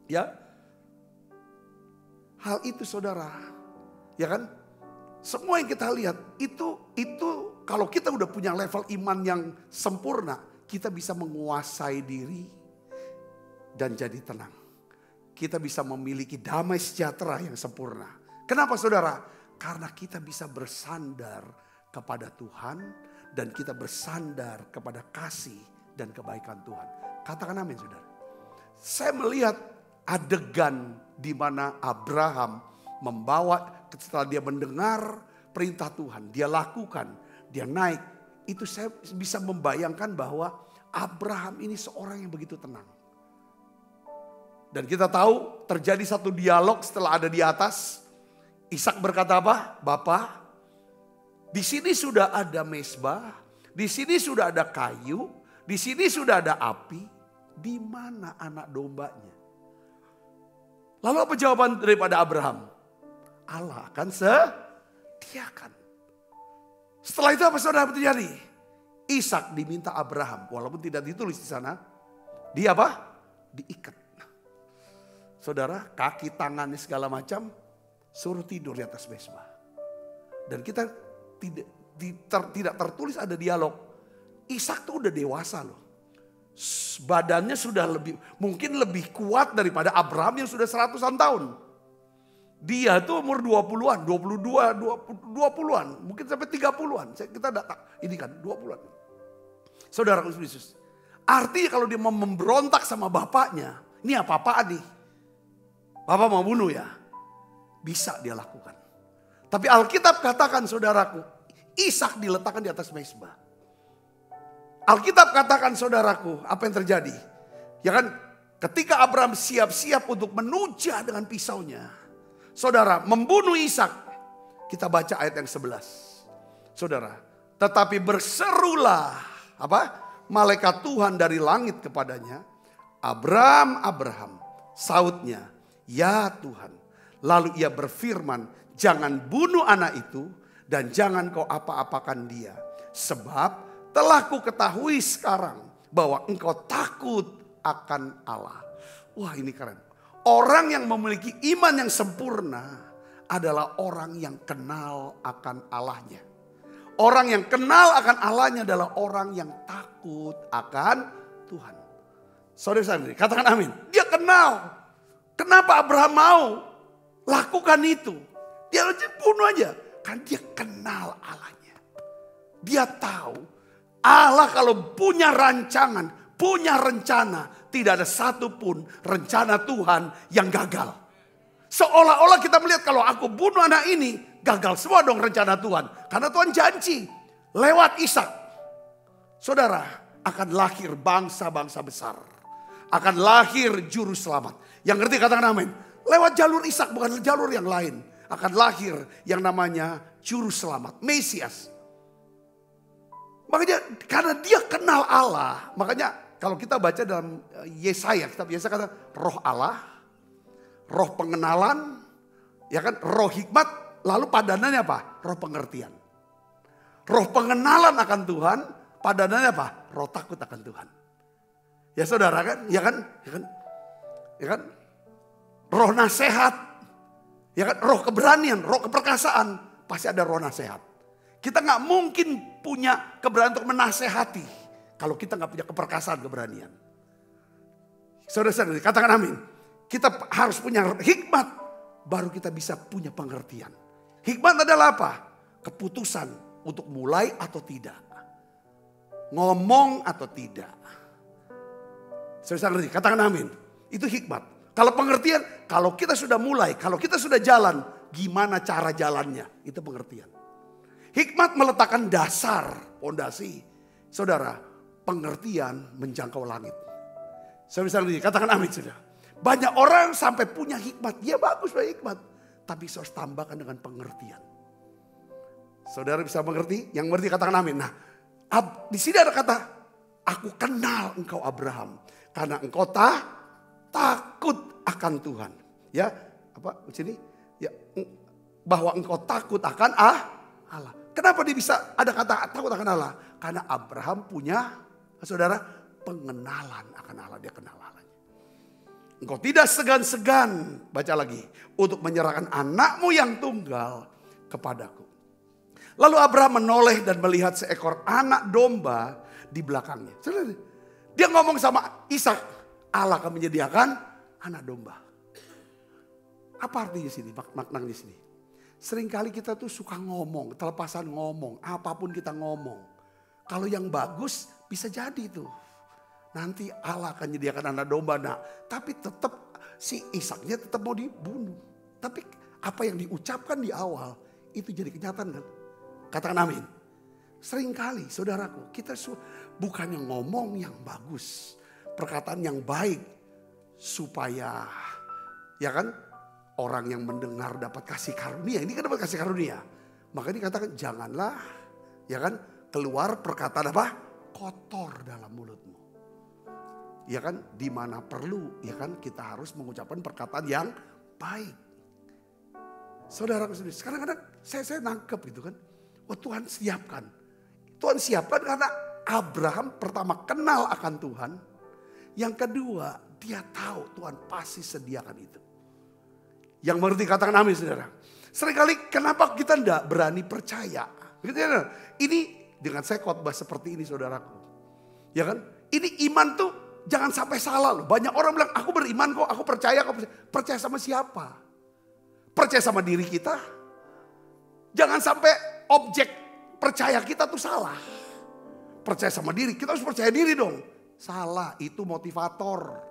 Ya. Hal itu saudara, ya kan? Semua yang kita lihat itu kalau kita udah punya level iman yang sempurna, kita bisa menguasai diri dan jadi tenang. Kita bisa memiliki damai sejahtera yang sempurna. Kenapa saudara? Karena kita bisa bersandar kepada Tuhan dan kita bersandar kepada kasih dan kebaikan Tuhan. Katakan amin saudara. Saya melihat adegan di mana Abraham membawa, setelah dia mendengar perintah Tuhan, dia lakukan, dia naik. Itu saya bisa membayangkan bahwa Abraham ini seorang yang begitu tenang. Dan kita tahu terjadi satu dialog setelah ada di atas. Ishak berkata apa? Bapa, di sini sudah ada mezbah, Di sini sudah ada kayu, di sini sudah ada api. Di mana anak dombanya? Lalu apa jawaban daripada Abraham? Allah akan sediakan. Setelah itu apa saudara terjadi? Ishak diminta Abraham, walaupun tidak ditulis di sana. Dia apa? Diikat. Saudara, kaki tangannya segala macam suruh tidur di atas mezbah. Dan kita tidak tertulis ada dialog. Ishak tuh udah dewasa loh. Badannya sudah mungkin lebih kuat daripada Abraham yang sudah 100-an tahun. Dia tuh umur 20-an, 22, 20-an, mungkin sampai 30-an. Kita ini kan 20-an. Saudara Yesus. Artinya kalau dia mau memberontak sama bapaknya, ini apa-apaan nih? Bapak mau bunuh ya? Bisa dia lakukan. Tapi Alkitab katakan saudaraku, Ishak diletakkan di atas mezbah. Alkitab katakan saudaraku, apa yang terjadi? Ya kan, ketika Abraham siap-siap untuk menujah dengan pisaunya, saudara, membunuh Ishak. Kita baca ayat yang 11. Saudara, tetapi berserulah apa? Malaikat Tuhan dari langit kepadanya, Abraham, Abraham. Sautnya, ya Tuhan. Lalu ia berfirman, jangan bunuh anak itu dan jangan kau apa-apakan dia. Sebab telah ku ketahui sekarang bahwa engkau takut akan Allah. Wah, ini keren. Orang yang memiliki iman yang sempurna adalah orang yang kenal akan Allahnya. Orang yang kenal akan Allahnya adalah orang yang takut akan Tuhan. Saudara-saudari, katakan amin. Dia kenal. Kenapa Abraham mau lakukan itu? Dia bunuh aja. Kan dia kenal Allahnya. Dia tahu Allah kalau punya rancangan, punya rencana, tidak ada satupun rencana Tuhan yang gagal. Seolah-olah kita melihat kalau aku bunuh anak ini, gagal semua dong rencana Tuhan. Karena Tuhan janji lewat Ishak, saudara, akan lahir bangsa-bangsa besar. Akan lahir juru selamat. Yang ngerti katakan amin. Lewat jalur Ishak, bukan jalur yang lain. Akan lahir yang namanya juru selamat, Mesias. Makanya karena dia kenal Allah, makanya kalau kita baca dalam Yesaya, kitab Yesaya kata roh Allah, roh pengenalan, ya kan, roh hikmat, lalu padanannya apa? Roh pengertian. Roh pengenalan akan Tuhan, padanannya apa? Roh takut akan Tuhan. Ya saudara kan, ya kan, ya kan, ya kan, roh nasihat, ya kan, roh keberanian, roh keperkasaan, pasti ada roh nasihat. Kita nggak mungkin punya keberanian untuk menasehati kalau kita nggak punya keperkasaan, keberanian. Saudara-saudari, katakan amin. Kita harus punya hikmat, baru kita bisa punya pengertian. Hikmat adalah apa? Keputusan untuk mulai atau tidak. Ngomong atau tidak. Saudara-saudari, katakan amin. Itu hikmat. Kalau pengertian, kalau kita sudah mulai, kalau kita sudah jalan, gimana cara jalannya? Itu pengertian. Hikmat meletakkan dasar, fondasi. Saudara, pengertian menjangkau langit. Saudara-saudari, katakan amin sudah. Banyak orang sampai punya hikmat. Ya bagus punya hikmat. Tapi harus tambahkan dengan pengertian. Saudara bisa mengerti? Yang mengerti katakan amin. Nah, di sini ada kata, aku kenal engkau Abraham. Karena engkau takut akan Tuhan. Ya, apa di sini? Ya, bahwa engkau takut akan Allah. Kenapa dia bisa ada kata takut akan Allah? Karena Abraham punya, saudara, pengenalan akan Allah. Dia kenal Allahnya. Engkau tidak segan-segan, baca lagi, untuk menyerahkan anakmu yang tunggal kepadaku. Lalu Abraham menoleh dan melihat seekor anak domba di belakangnya. Saudara, dia ngomong sama Ishak, Allah akan menyediakan anak domba. Apa artinya sini? Maknanya di sini. Seringkali kita tuh suka ngomong, telepasan ngomong, apapun kita ngomong. Kalau yang bagus bisa jadi tuh. Nanti Allah akan menyediakan anak domba. Nah, tapi tetap si Ishaknya tetap mau dibunuh. Tapi apa yang diucapkan di awal itu jadi kenyataan kan? Katakan amin. Seringkali saudaraku kita bukannya ngomong yang bagus. Perkataan yang baik. Supaya ya kan orang yang mendengar dapat kasih karunia. Ini kan dapat kasih karunia. Maka dikatakan janganlah ya kan keluar perkataan apa? Kotor dalam mulutmu. Ya kan, di mana perlu, ya kan, kita harus mengucapkan perkataan yang baik. Saudara sendiri, sekarang kadang saya nangkep gitu kan. Oh Tuhan siapkan. Tuhan siapkan karena Abraham pertama kenal akan Tuhan. Yang kedua, dia tahu Tuhan pasti sediakan itu. Yang mengerti katakan amin saudara. Seringkali kenapa kita tidak berani percaya. Gitu ya, ini dengan saya khotbah seperti ini saudaraku. Ya kan, ini iman tuh jangan sampai salah loh. Banyak orang bilang aku beriman kok, aku percaya kok. Percaya sama siapa? Percaya sama diri kita. Jangan sampai objek percaya kita tuh salah. Percaya sama diri, kita harus percaya diri dong. Salah, itu motivator.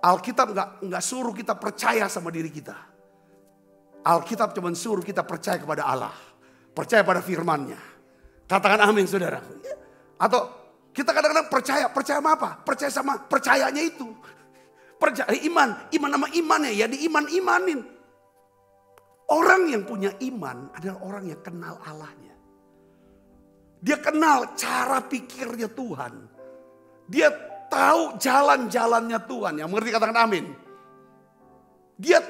Alkitab nggak suruh kita percaya sama diri kita. Alkitab cuma suruh kita percaya kepada Allah. Percaya pada firman-Nya. Katakan amin saudara. Atau kita kadang-kadang percaya sama apa? Percaya sama percayanya itu. Percaya iman nama imannya ya diiman-imanin. Orang yang punya iman adalah orang yang kenal Allahnya. Dia kenal cara pikirnya Tuhan. Dia tahu jalan-jalannya Tuhan. Yang mengerti katakan amin. Dia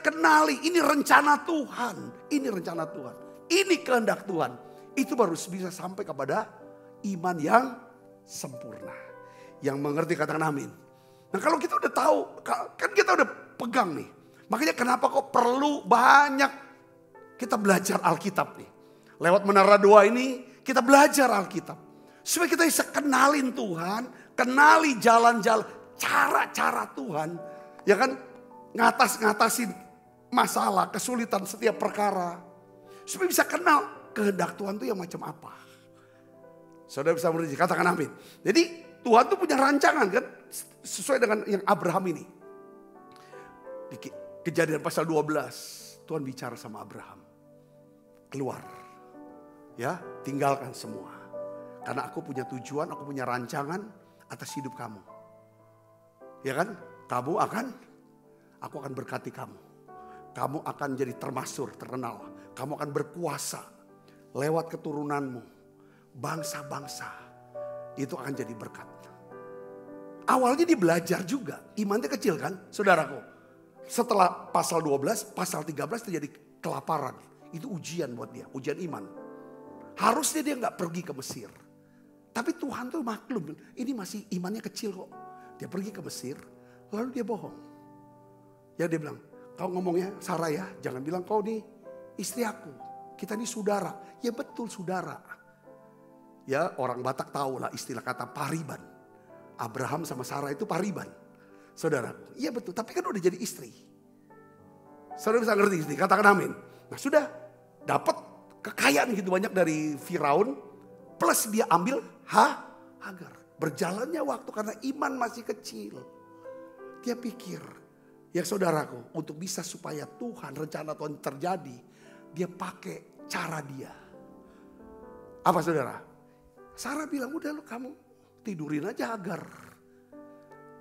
kenali ini rencana Tuhan. Ini rencana Tuhan. Ini kehendak Tuhan. Itu baru bisa sampai kepada iman yang sempurna. Yang mengerti katakan amin. Nah kalau kita udah tahu, kan kita udah pegang nih. Makanya kenapa kok perlu banyak kita belajar Alkitab nih. Lewat Menara Doa ini kita belajar Alkitab. Supaya kita bisa kenalin Tuhan, kenali jalan-jalan, cara-cara Tuhan. Ya kan, ngatasin masalah, kesulitan setiap perkara. Supaya bisa kenal kehendak Tuhan itu yang macam apa. Saudara bisa mengerti, katakan amin. Jadi Tuhan tuh punya rancangan kan, sesuai dengan yang Abraham ini. Di Kejadian pasal 12, Tuhan bicara sama Abraham. Keluar, ya tinggalkan semua. Karena aku punya tujuan, aku punya rancangan atas hidup kamu. Ya kan, aku akan berkati kamu. Kamu akan jadi termasyhur, terkenal. Kamu akan berkuasa lewat keturunanmu. Bangsa-bangsa itu akan jadi berkat. Awalnya dia belajar juga, imannya kecil kan saudaraku. Setelah pasal 12, pasal 13 terjadi kelaparan. Itu ujian buat dia, ujian iman. Harusnya dia gak pergi ke Mesir. Tapi Tuhan tuh maklum, ini masih imannya kecil kok. Dia pergi ke Mesir, lalu dia bohong. Ya dia bilang, kau ngomongnya Sarah ya, jangan bilang kau nih istri aku. Kita nih saudara. Ya betul saudara. Ya orang Batak tahu lah istilah kata pariban. Abraham sama Sarah itu pariban. Saudara, iya betul, tapi kan udah jadi istri. Saudara bisa ngerti, katakan amin. Nah sudah dapat kekayaan gitu banyak dari Firaun, plus dia ambil Hagar. Berjalannya waktu karena iman masih kecil. Dia pikir, ya saudaraku, untuk bisa supaya Tuhan, rencana Tuhan terjadi, dia pakai cara dia. Apa saudara? Sarah bilang, udah lu kamu tidurin aja Hagar.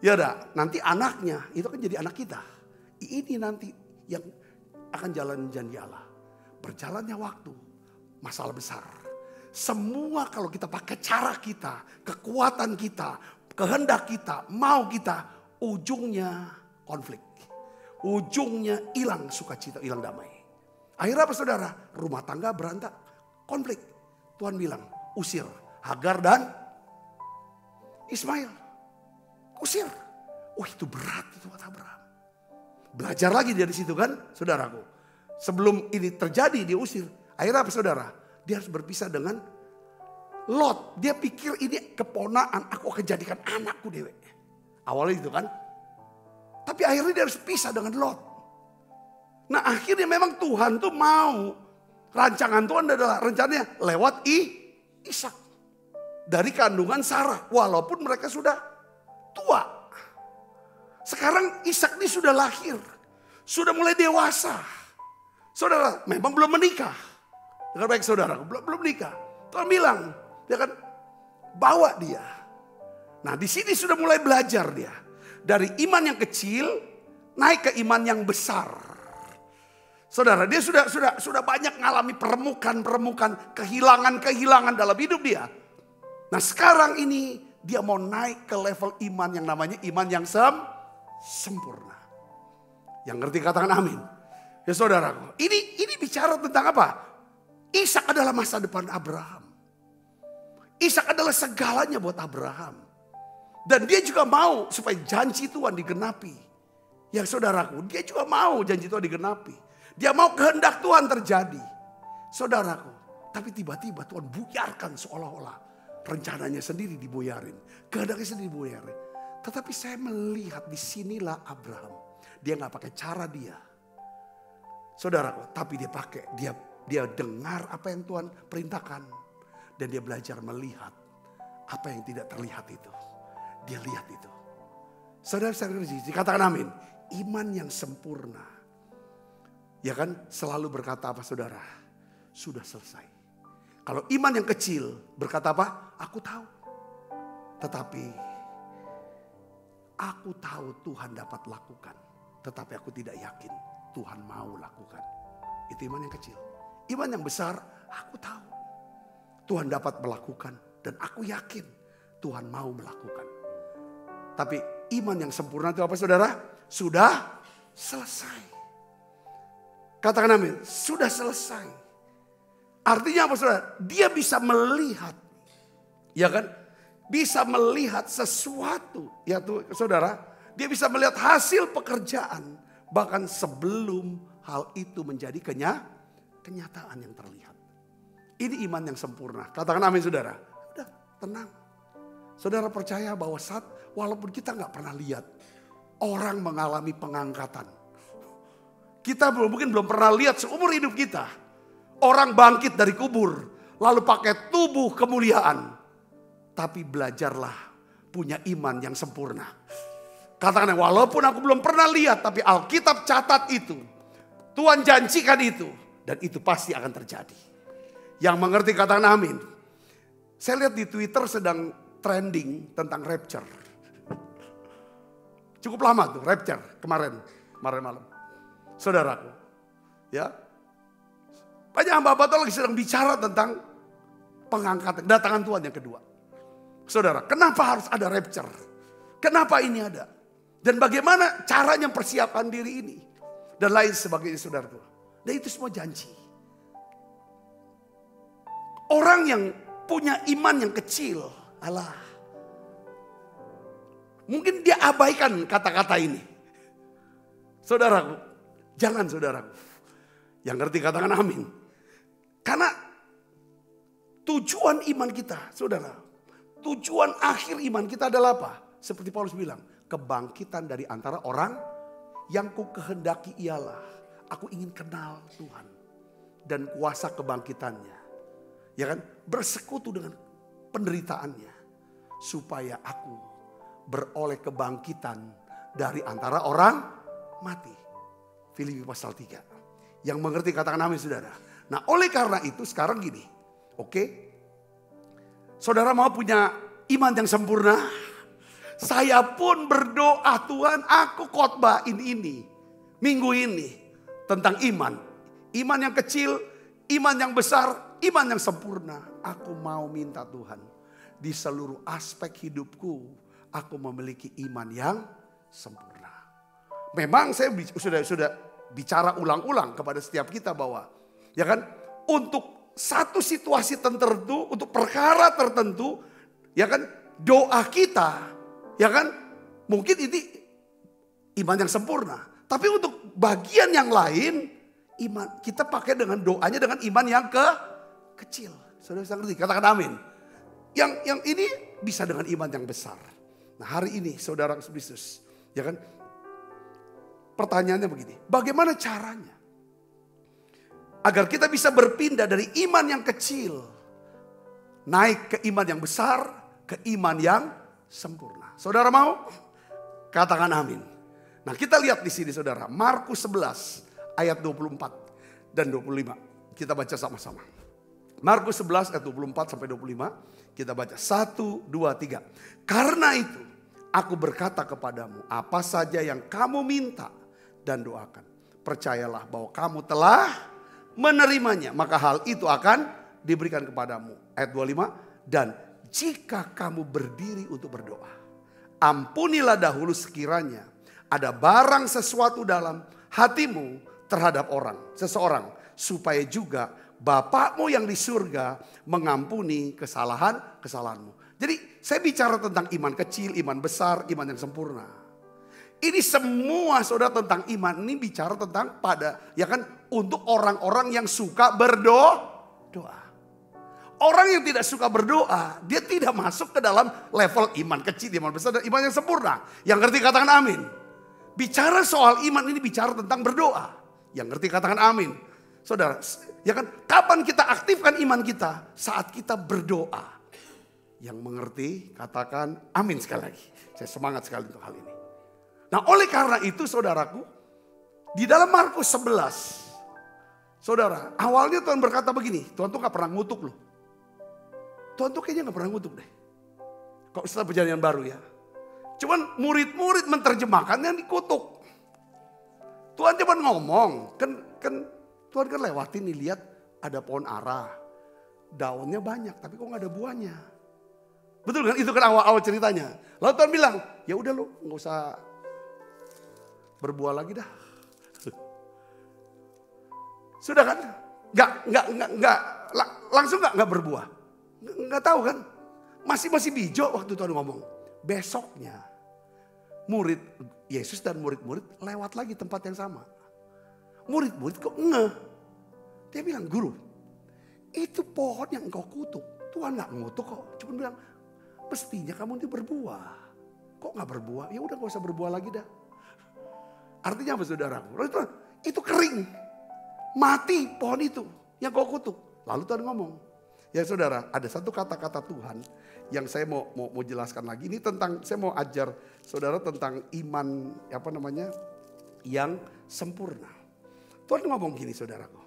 Ya udah, nanti anaknya itu kan jadi anak kita. Ini nanti yang akan jalan janji Allah. Berjalannya waktu, masalah besar. Semua kalau kita pakai cara kita, kekuatan kita, kehendak kita, mau kita, ujungnya konflik. Ujungnya hilang sukacita, hilang damai. Akhirnya apa saudara? Rumah tangga berantak, konflik. Tuhan bilang, usir Hagar dan Ismail. Usir. Oh itu berat itu buat Abraham. Belajar lagi dari situ kan saudaraku. Sebelum ini terjadi dia usir. Akhirnya apa saudara? Dia harus berpisah dengan Lot. Dia pikir ini keponaan, aku akan jadikan anakku dewe. Awalnya itu kan. Tapi akhirnya dia harus pisah dengan Lot. Nah akhirnya memang Tuhan tuh mau. Rancangan Tuhan adalah rencananya lewat Ishak. Dari kandungan Sarah. Walaupun mereka sudah tua. Sekarang Ishak ini sudah lahir. Sudah mulai dewasa. Saudara memang belum menikah. Dengar baik saudara, belum menikah. Tuhan bilang, dia kan bawa dia. Nah di sini sudah mulai belajar dia. Dari iman yang kecil naik ke iman yang besar. Saudara, dia sudah banyak mengalami peremukan, kehilangan dalam hidup dia. Nah sekarang ini dia mau naik ke level iman yang namanya iman yang sempurna. Yang ngerti katakan amin. Ya saudaraku, ini bicara tentang apa? Ishak adalah masa depan Abraham. Ishak adalah segalanya buat Abraham. Dan dia juga mau supaya janji Tuhan digenapi. Ya saudaraku, dia juga mau janji Tuhan digenapi. Dia mau kehendak Tuhan terjadi. Saudaraku, tapi tiba-tiba Tuhan buyarkan seolah-olah rencananya sendiri diboyarin. Kehendaknya sendiri diboyarin. Tetapi saya melihat disinilah Abraham. Dia gak pakai cara dia. Saudaraku, tapi dia dengar apa yang Tuhan perintahkan. Dan dia belajar melihat apa yang tidak terlihat itu. Dia lihat itu. Saudara-saudara, dikatakan amin. Iman yang sempurna. Ya kan selalu berkata apa saudara? Sudah selesai. Kalau iman yang kecil berkata apa? Aku tahu. Tetapi aku tahu Tuhan dapat lakukan. Tetapi aku tidak yakin Tuhan mau lakukan. Itu iman yang kecil. Iman yang besar, aku tahu Tuhan dapat melakukan. Dan aku yakin Tuhan mau melakukan. Tapi iman yang sempurna itu apa saudara? Sudah selesai. Katakan amin, sudah selesai. Artinya apa saudara? Dia bisa melihat. Ya kan? Bisa melihat sesuatu. Ya tuh saudara. Dia bisa melihat hasil pekerjaan. Bahkan sebelum hal itu menjadi kenyataan yang terlihat. Ini iman yang sempurna. Katakan amin saudara. Udah tenang. Saudara percaya bahwa walaupun kita gak pernah lihat. Orang mengalami pengangkatan. Kita mungkin belum pernah lihat seumur hidup kita. Orang bangkit dari kubur. Lalu pakai tubuh kemuliaan. Tapi belajarlah punya iman yang sempurna. Katakan walaupun aku belum pernah lihat. Tapi Alkitab catat itu. Tuhan janjikan itu. Dan itu pasti akan terjadi. Yang mengerti katakan amin. Saya lihat di Twitter sedang trending tentang rapture. Cukup lama tuh rapture kemarin malam. Saudaraku, ya banyak hamba-hamba Tuhan lagi sedang bicara tentang pengangkatan, kedatangan Tuhan yang kedua. Saudara, kenapa harus ada rapture? Kenapa ini ada? Dan bagaimana caranya mempersiapkan diri ini? Dan lain sebagainya saudaraku. Dan itu semua janji. Orang yang punya iman yang kecil, mungkin dia abaikan kata-kata ini. Saudaraku. Jangan saudaraku. Yang ngerti katakan amin. Karena tujuan iman kita saudara. Tujuan akhir iman kita adalah apa? Seperti Paulus bilang. Kebangkitan dari antara orang yang ku kehendaki ialah. Aku ingin kenal Tuhan. Dan kuasa kebangkitannya. Ya kan? Bersekutu dengan penderitaannya. Supaya aku beroleh kebangkitan dari antara orang mati. Filipi pasal 3. Yang mengerti katakan amin saudara. Nah oleh karena itu sekarang gini. Oke. Saudara mau punya iman yang sempurna. Saya pun berdoa Tuhan aku khotbah ini. Minggu ini. Tentang iman. Iman yang kecil. Iman yang besar. Iman yang sempurna. Aku mau minta Tuhan. Di seluruh aspek hidupku. Aku memiliki iman yang sempurna. Memang saya sudah bicara ulang-ulang kepada setiap kita bahwa ya kan untuk satu situasi tertentu, untuk perkara tertentu, ya kan doa kita, ya kan mungkin ini iman yang sempurna. Tapi untuk bagian yang lain iman kita pakai dengan doanya dengan iman yang kecil. Saudara bisa ngerti? Katakan amin. Yang ini bisa dengan iman yang besar. Nah hari ini saudara Kristus, ya kan? Pertanyaannya begini, bagaimana caranya? Agar kita bisa berpindah dari iman yang kecil, naik ke iman yang besar, ke iman yang sempurna. Saudara mau? Katakan amin. Nah kita lihat di sini saudara, Markus 11 ayat 24 dan 25. Kita baca sama-sama. Markus 11 ayat 24 sampai 25. Kita baca 1, 2, 3. Karena itu aku berkata kepadamu, apa saja yang kamu minta dan doakan, percayalah bahwa kamu telah menerimanya, maka hal itu akan diberikan kepadamu. Ayat 25, dan jika kamu berdiri untuk berdoa, ampunilah dahulu sekiranya ada barang sesuatu dalam hatimu terhadap seseorang, supaya juga Bapakmu yang di surga mengampuni kesalahanmu. Jadi saya bicara tentang iman kecil, iman besar, iman yang sempurna. Ini semua saudara tentang iman, ini bicara tentang untuk orang-orang yang suka berdoa. Orang yang tidak suka berdoa, dia tidak masuk ke dalam level iman kecil, iman besar, dan iman yang sempurna. Yang ngerti katakan amin. Bicara soal iman ini bicara tentang berdoa. Yang ngerti katakan amin. Saudara, kapan kita aktifkan iman kita? Saat kita berdoa. Yang mengerti katakan amin sekali lagi. Saya semangat sekali untuk hal ini. Nah, oleh karena itu saudaraku, di dalam Markus 11, saudara, awalnya Tuhan berkata begini, Tuhan tuh gak pernah ngutuk loh. Tuhan tuh kayaknya gak pernah ngutuk deh. Kok setelah perjanjian baru ya. Cuman murid-murid menerjemahkannya dikutuk. Tuhan cuma ngomong, kan Tuhan kan lewatin nih, lihat ada pohon ara. Daunnya banyak tapi kok gak ada buahnya. Betul kan? Itu kan awal-awal ceritanya. Lalu Tuhan bilang, ya udah lu gak usah berbuah lagi dah. Sudah kan? Nggak langsung nggak berbuah. Nggak tahu kan? Masih bijo waktu Tuhan ngomong. Besoknya murid Yesus dan murid-murid lewat lagi tempat yang sama. Murid-murid kok ngeh. Dia bilang, guru, itu pohon yang engkau kutuk. Tuhan nggak ngutuk kok. Cuma bilang, mestinya kamu itu berbuah. Kok nggak berbuah? Ya udah nggak usah berbuah lagi dah. Artinya apa saudara? Itu kering. Mati pohon itu yang kau kutuk. Lalu Tuhan ngomong. Ya saudara, ada satu kata-kata Tuhan yang saya mau jelaskan lagi. Ini tentang, saya mau ajar saudara tentang iman yang sempurna. Tuhan ngomong gini saudaraku.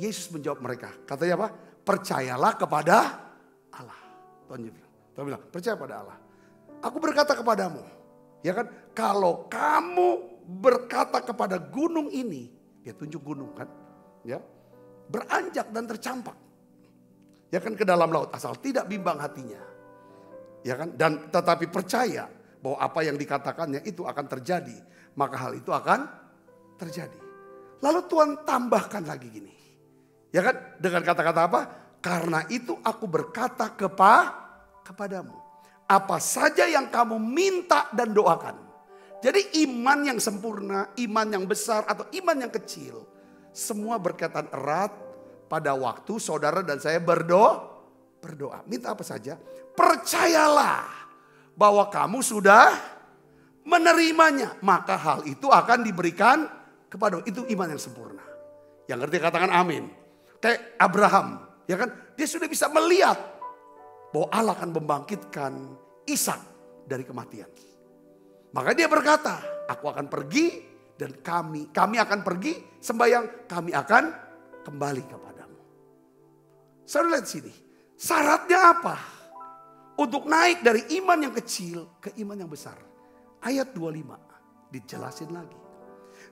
Yesus menjawab mereka. Katanya apa? Percayalah kepada Allah. Tuhan bilang, percaya pada Allah. Aku berkata kepadamu. Ya kan, kalau kamu berkata kepada gunung ini, dia tunjuk gunung kan, ya, beranjak dan tercampak, ya kan, ke dalam laut, asal tidak bimbang hatinya, ya kan, dan tetapi percaya bahwa apa yang dikatakannya itu akan terjadi, maka hal itu akan terjadi. Lalu Tuhan tambahkan lagi gini, ya kan, dengan kata-kata apa? Karena itu aku berkata kepadamu. Apa saja yang kamu minta dan doakan. Jadi iman yang sempurna, iman yang besar atau iman yang kecil. Semua berkaitan erat pada waktu saudara dan saya berdoa. Minta apa saja. Percayalah bahwa kamu sudah menerimanya. Maka hal itu akan diberikan kepadamu. Itu iman yang sempurna. Yang ngerti katakan amin. Kayak Abraham. Ya kan? Dia sudah bisa melihat bahwa Allah akan membangkitkan Ishak dari kematian. Maka dia berkata, aku akan pergi dan kami akan pergi sembahyang, kami akan kembali kepadamu. Saudara lihat sini, syaratnya apa? Untuk naik dari iman yang kecil ke iman yang besar. Ayat 25 dijelasin lagi.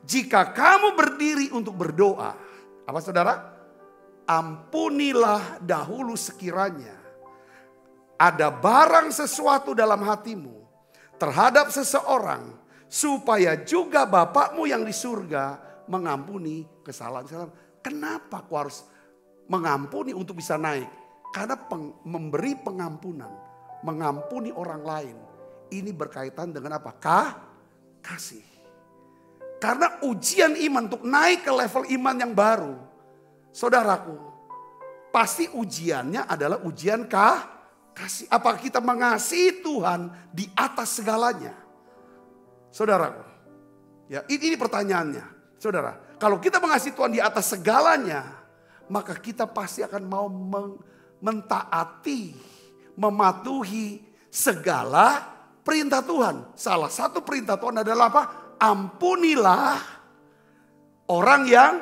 Jika kamu berdiri untuk berdoa, apa saudara? Ampunilah dahulu sekiranya ada barang sesuatu dalam hatimu terhadap seseorang, supaya juga Bapakmu yang di surga mengampuni kesalahan. Kenapa aku harus mengampuni untuk bisa naik? Karena memberi pengampunan, mengampuni orang lain, ini berkaitan dengan apa? Kasih. Karena ujian iman untuk naik ke level iman yang baru, saudaraku, pasti ujiannya adalah ujian kasih. Apakah kita mengasihi Tuhan di atas segalanya? Saudaraku, ya ini pertanyaannya. Saudara, kalau kita mengasihi Tuhan di atas segalanya, maka kita pasti akan mau mentaati, mematuhi segala perintah Tuhan. Salah satu perintah Tuhan adalah apa? Ampunilah orang yang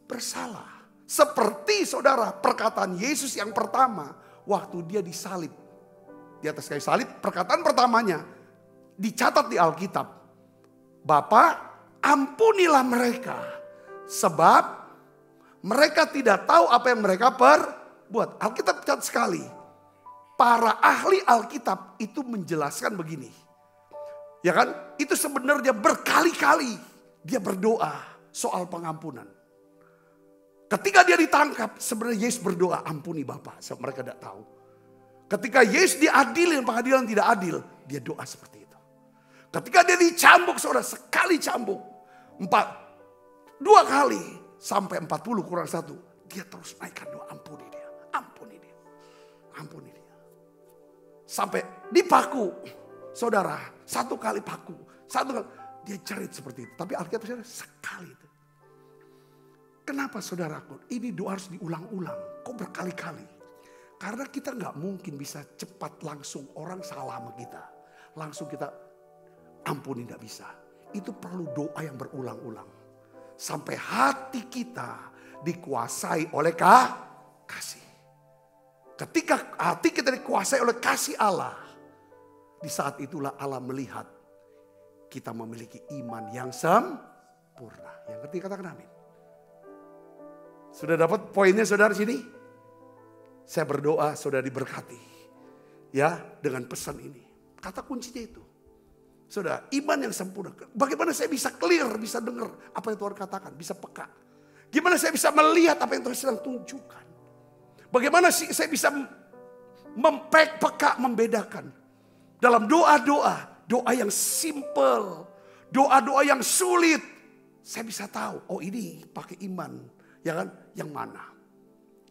bersalah. Seperti saudara, perkataan Yesus yang pertama waktu dia disalib. Di atas kayu salib, perkataan pertamanya dicatat di Alkitab. Bapa, ampunilah mereka sebab mereka tidak tahu apa yang mereka perbuat. Alkitab catat sekali. Para ahli Alkitab itu menjelaskan begini. Ya kan? Itu sebenarnya berkali-kali dia berdoa soal pengampunan. Ketika dia ditangkap, sebenarnya Yesus berdoa, ampuni Bapak. Sebab mereka tidak tahu. Ketika Yesus diadili dengan pengadilan tidak adil, dia doa seperti itu. Ketika dia dicambuk, saudara, sekali cambuk. 2 kali sampai 40 kurang 1. Dia terus naikkan doa, ampuni dia, ampuni dia, ampuni dia. Sampai dipaku, saudara, 1 kali paku, 1 kali. Dia jerit seperti itu. Tapi Alkitab saudara sekali itu. Kenapa saudaraku? Ini doa harus diulang-ulang. Kok berkali-kali? Karena kita nggak mungkin bisa cepat langsung orang salah sama kita. Langsung kita ampuni, nggak bisa. Itu perlu doa yang berulang-ulang. Sampai hati kita dikuasai oleh kasih. Ketika hati kita dikuasai oleh kasih Allah. Di saat itulah Allah melihat kita memiliki iman yang sempurna. Yang ketiga katakan amin. Sudah dapat poinnya saudara sini? Saya berdoa saudara diberkati. Ya, dengan pesan ini. Kata kuncinya itu. Saudara, iman yang sempurna. Bagaimana saya bisa clear, bisa dengar apa yang Tuhan katakan, bisa peka. Gimana saya bisa melihat apa yang Tuhan sedang tunjukkan. Bagaimana saya bisa peka membedakan. Dalam doa-doa, doa yang simple, doa-doa yang sulit. Saya bisa tahu, oh ini pakai iman, ya kan? Yang mana?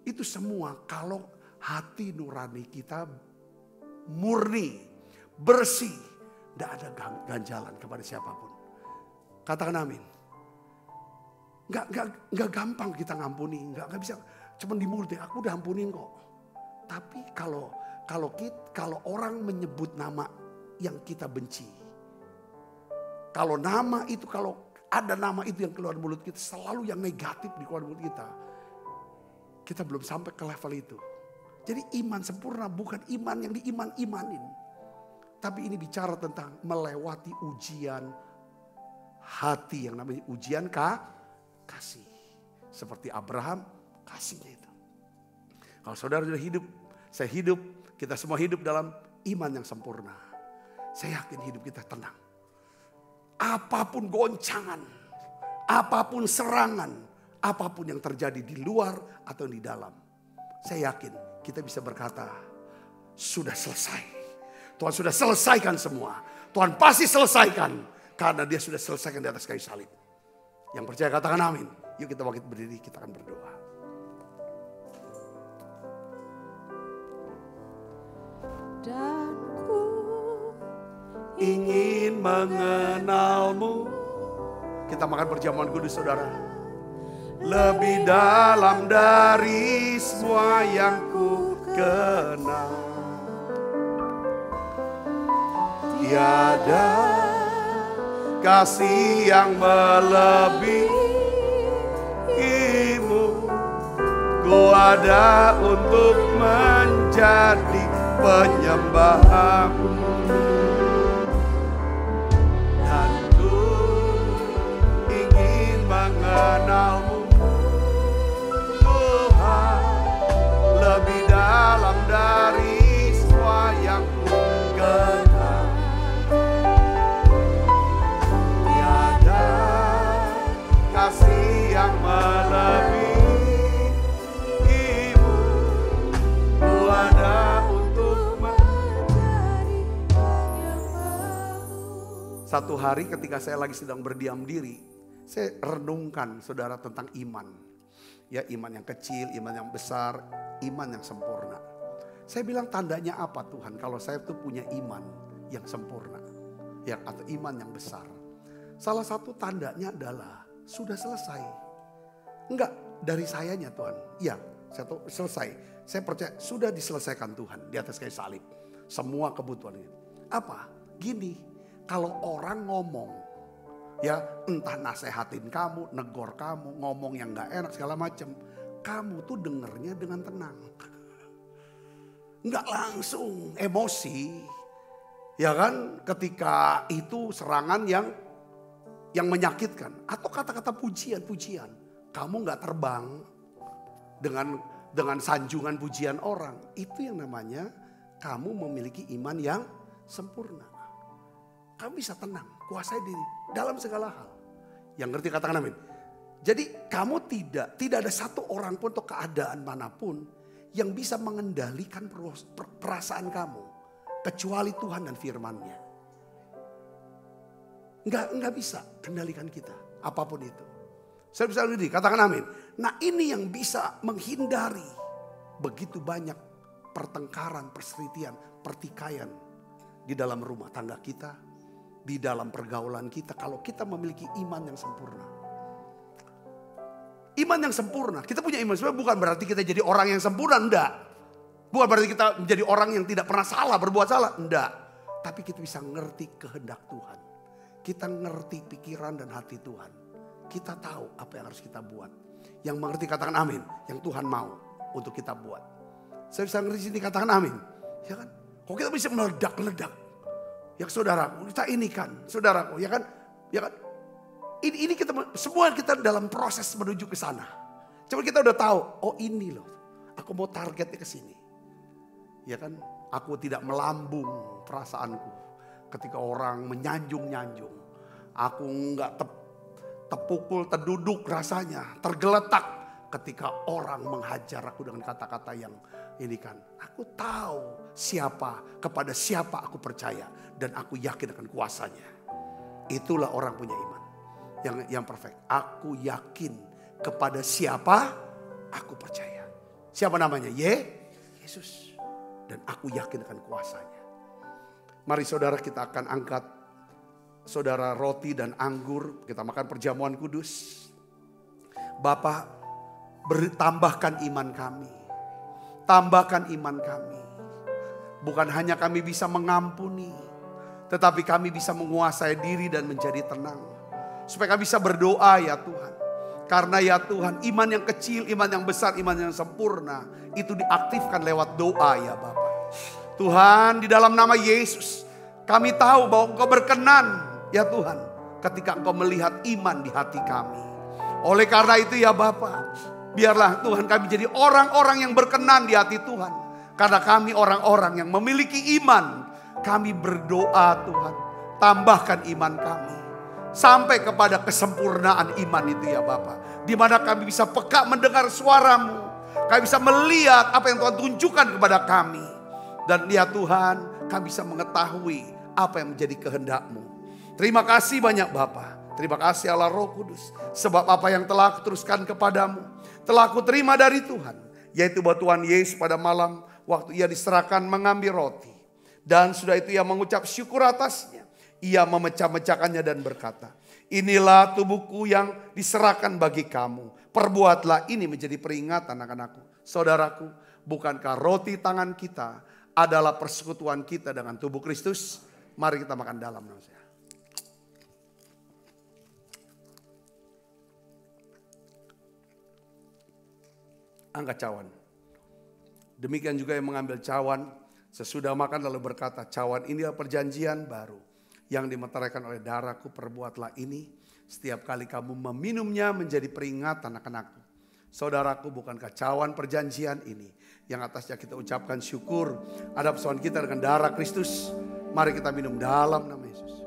Itu semua kalau hati nurani kita murni, bersih, tidak ada ganjalan kepada siapapun. Katakan amin. Nggak gampang kita ngampuni, nggak bisa. Cuma di mulut ya, aku udah ampunin kok. Tapi kalau orang menyebut nama yang kita benci, kalau nama itu, kalau ada nama itu yang keluar mulut kita, selalu yang negatif di keluar mulut kita belum sampai ke level itu. Jadi iman sempurna bukan iman yang diiman-imanin. Tapi ini bicara tentang melewati ujian hati yang namanya ujian kasih. Seperti Abraham, kasihnya itu. Kalau saudara sudah hidup, saya hidup, kita semua hidup dalam iman yang sempurna. Saya yakin hidup kita tenang. Apapun goncangan, apapun serangan, apapun yang terjadi di luar atau di dalam. Saya yakin kita bisa berkata, sudah selesai. Tuhan sudah selesaikan semua. Tuhan pasti selesaikan. Karena dia sudah selesaikan di atas kayu salib. Yang percaya katakan amin. Yuk kita bangkit berdiri, kita akan berdoa. Dan ku ingin mengenalmu. Kita makan perjamuan kudus saudara. Lebih dalam dari semua yang ku kenal. Tiada kasih yang melebihimu. Ku ada untuk menjadi penyembahmu. Dan ku ingin mengenalmu Tuhan, lebih dalam dari semua yang ku kenal. Tiada kasih yang melebihimu. Ku ada untuk menjadi penyembahmu. Satu hari ketika saya lagi sedang berdiam diri, saya renungkan saudara tentang iman. Ya, iman yang kecil, iman yang besar, iman yang sempurna. Saya bilang tandanya apa Tuhan kalau saya tuh punya iman yang sempurna, ya, atau iman yang besar. Salah satu tandanya adalah sudah selesai. Enggak dari sayanya Tuhan. Ya, saya tuh selesai. Saya percaya sudah diselesaikan Tuhan di atas kayu salib. Semua kebutuhan itu. Apa? Gini, kalau orang ngomong, ya entah nasehatin kamu, negor kamu, ngomong yang gak enak segala macam, kamu tuh dengernya dengan tenang. Nggak langsung emosi. Ya kan, ketika itu serangan yang yang menyakitkan atau kata-kata pujian-pujian. Kamu nggak terbang dengan sanjungan pujian orang. Itu yang namanya kamu memiliki iman yang sempurna. Kamu bisa tenang, kuasai diri dalam segala hal. Yang ngerti katakan amin. Jadi kamu tidak ada satu orang pun atau keadaan manapun yang bisa mengendalikan perasaan kamu. Kecuali Tuhan dan firman-Nya. Enggak bisa kendalikan kita, apapun itu. Saya bisa diri, katakan amin. Nah ini yang bisa menghindari begitu banyak pertengkaran, perselisihan, pertikaian di dalam rumah tangga kita, di dalam pergaulan kita. Kalau kita memiliki iman yang sempurna. Iman yang sempurna, kita punya iman sempurna bukan berarti kita jadi orang yang sempurna, enggak. Bukan berarti kita menjadi orang yang tidak pernah salah, berbuat salah, enggak. Tapi kita bisa ngerti kehendak Tuhan. Kita ngerti pikiran dan hati Tuhan. Kita tahu apa yang harus kita buat. Yang mengerti katakan amin, yang Tuhan mau untuk kita buat. Saya bisa ngerti sini katakan amin. Ya kan? Kok kita bisa meledak-ledak. Ya saudaraku, kita ini kan, saudaraku, ya kan? Ya kan? Ini kita semua kita dalam proses menuju ke sana. Coba kita udah tahu, oh ini loh, aku mau targetnya ke sini. Ya kan, aku tidak melambung perasaanku ketika orang menyanjung-nyanjung. Aku nggak terpukul, terduduk rasanya, tergeletak ketika orang menghajar aku dengan kata-kata yang ini kan. Aku tahu kepada siapa aku percaya dan aku yakin akan kuasanya. Itulah orang punya iman. Yang perfect. Aku yakin kepada siapa aku percaya. Siapa namanya? Yesus. Dan aku yakin akan kuasanya. Mari saudara kita akan angkat saudara roti dan anggur. Kita makan perjamuan kudus. Bapa, tambahkan iman kami. Tambahkan iman kami. Bukan hanya kami bisa mengampuni. Tetapi kami bisa menguasai diri dan menjadi tenang. Supaya kami bisa berdoa ya Tuhan. Karena ya Tuhan, iman yang kecil, iman yang besar, iman yang sempurna. Itu diaktifkan lewat doa ya Bapak. Tuhan, di dalam nama Yesus, kami tahu bahwa Engkau berkenan ya Tuhan. Ketika Engkau melihat iman di hati kami. Oleh karena itu ya Bapak, biarlah Tuhan kami jadi orang-orang yang berkenan di hati Tuhan. Karena kami orang-orang yang memiliki iman. Kami berdoa Tuhan, tambahkan iman kami. Sampai kepada kesempurnaan iman itu ya Bapak. Di mana kami bisa peka mendengar suara-Mu. Kami bisa melihat apa yang Tuhan tunjukkan kepada kami. Dan ya Tuhan, kami bisa mengetahui apa yang menjadi kehendak-Mu. Terima kasih banyak Bapak. Terima kasih Allah Roh Kudus. Sebab apa yang telah kuteruskan kepadamu, telah kuterima dari Tuhan. Yaitu bahwa Tuhan Yesus pada malam waktu Ia diserahkan mengambil roti. Dan sudah itu Ia mengucap syukur atasnya. Ia memecah-mecahkannya dan berkata, inilah tubuhku yang diserahkan bagi kamu. Perbuatlah ini menjadi peringatan anak-anakku. Saudaraku, bukankah roti tangan kita adalah persekutuan kita dengan tubuh Kristus? Mari kita makan dalam nama saya. Angkat cawan. Demikian juga yang mengambil cawan. Sesudah makan lalu berkata, cawan inilah perjanjian baru. Yang dimeteraikan oleh darahku, perbuatlah ini. Setiap kali kamu meminumnya menjadi peringatan anak-anakku. Saudaraku, bukankah cawan perjanjian ini yang atasnya kita ucapkan syukur ada persoalan kita dengan darah Kristus. Mari kita minum dalam nama Yesus.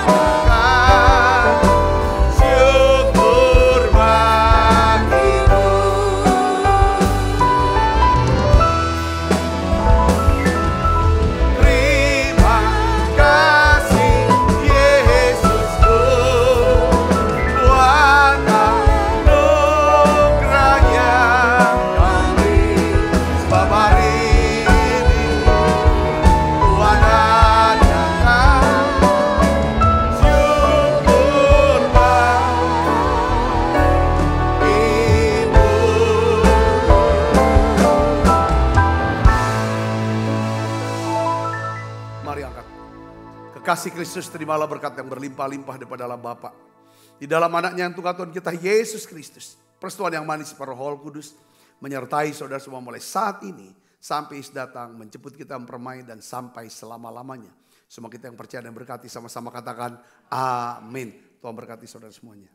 Tuhan Kekasih Kristus, terimalah berkat yang berlimpah-limpah daripada dalam Bapa. Di dalam anaknya yang Tuhan kita Yesus Kristus. Persekutuan yang manis para Roh Kudus menyertai saudara semua mulai saat ini sampai Yesus datang menjemput kita mempermai dan sampai selama-lamanya. Semua kita yang percaya dan berkati sama-sama katakan amin. Tuhan berkati saudara semuanya.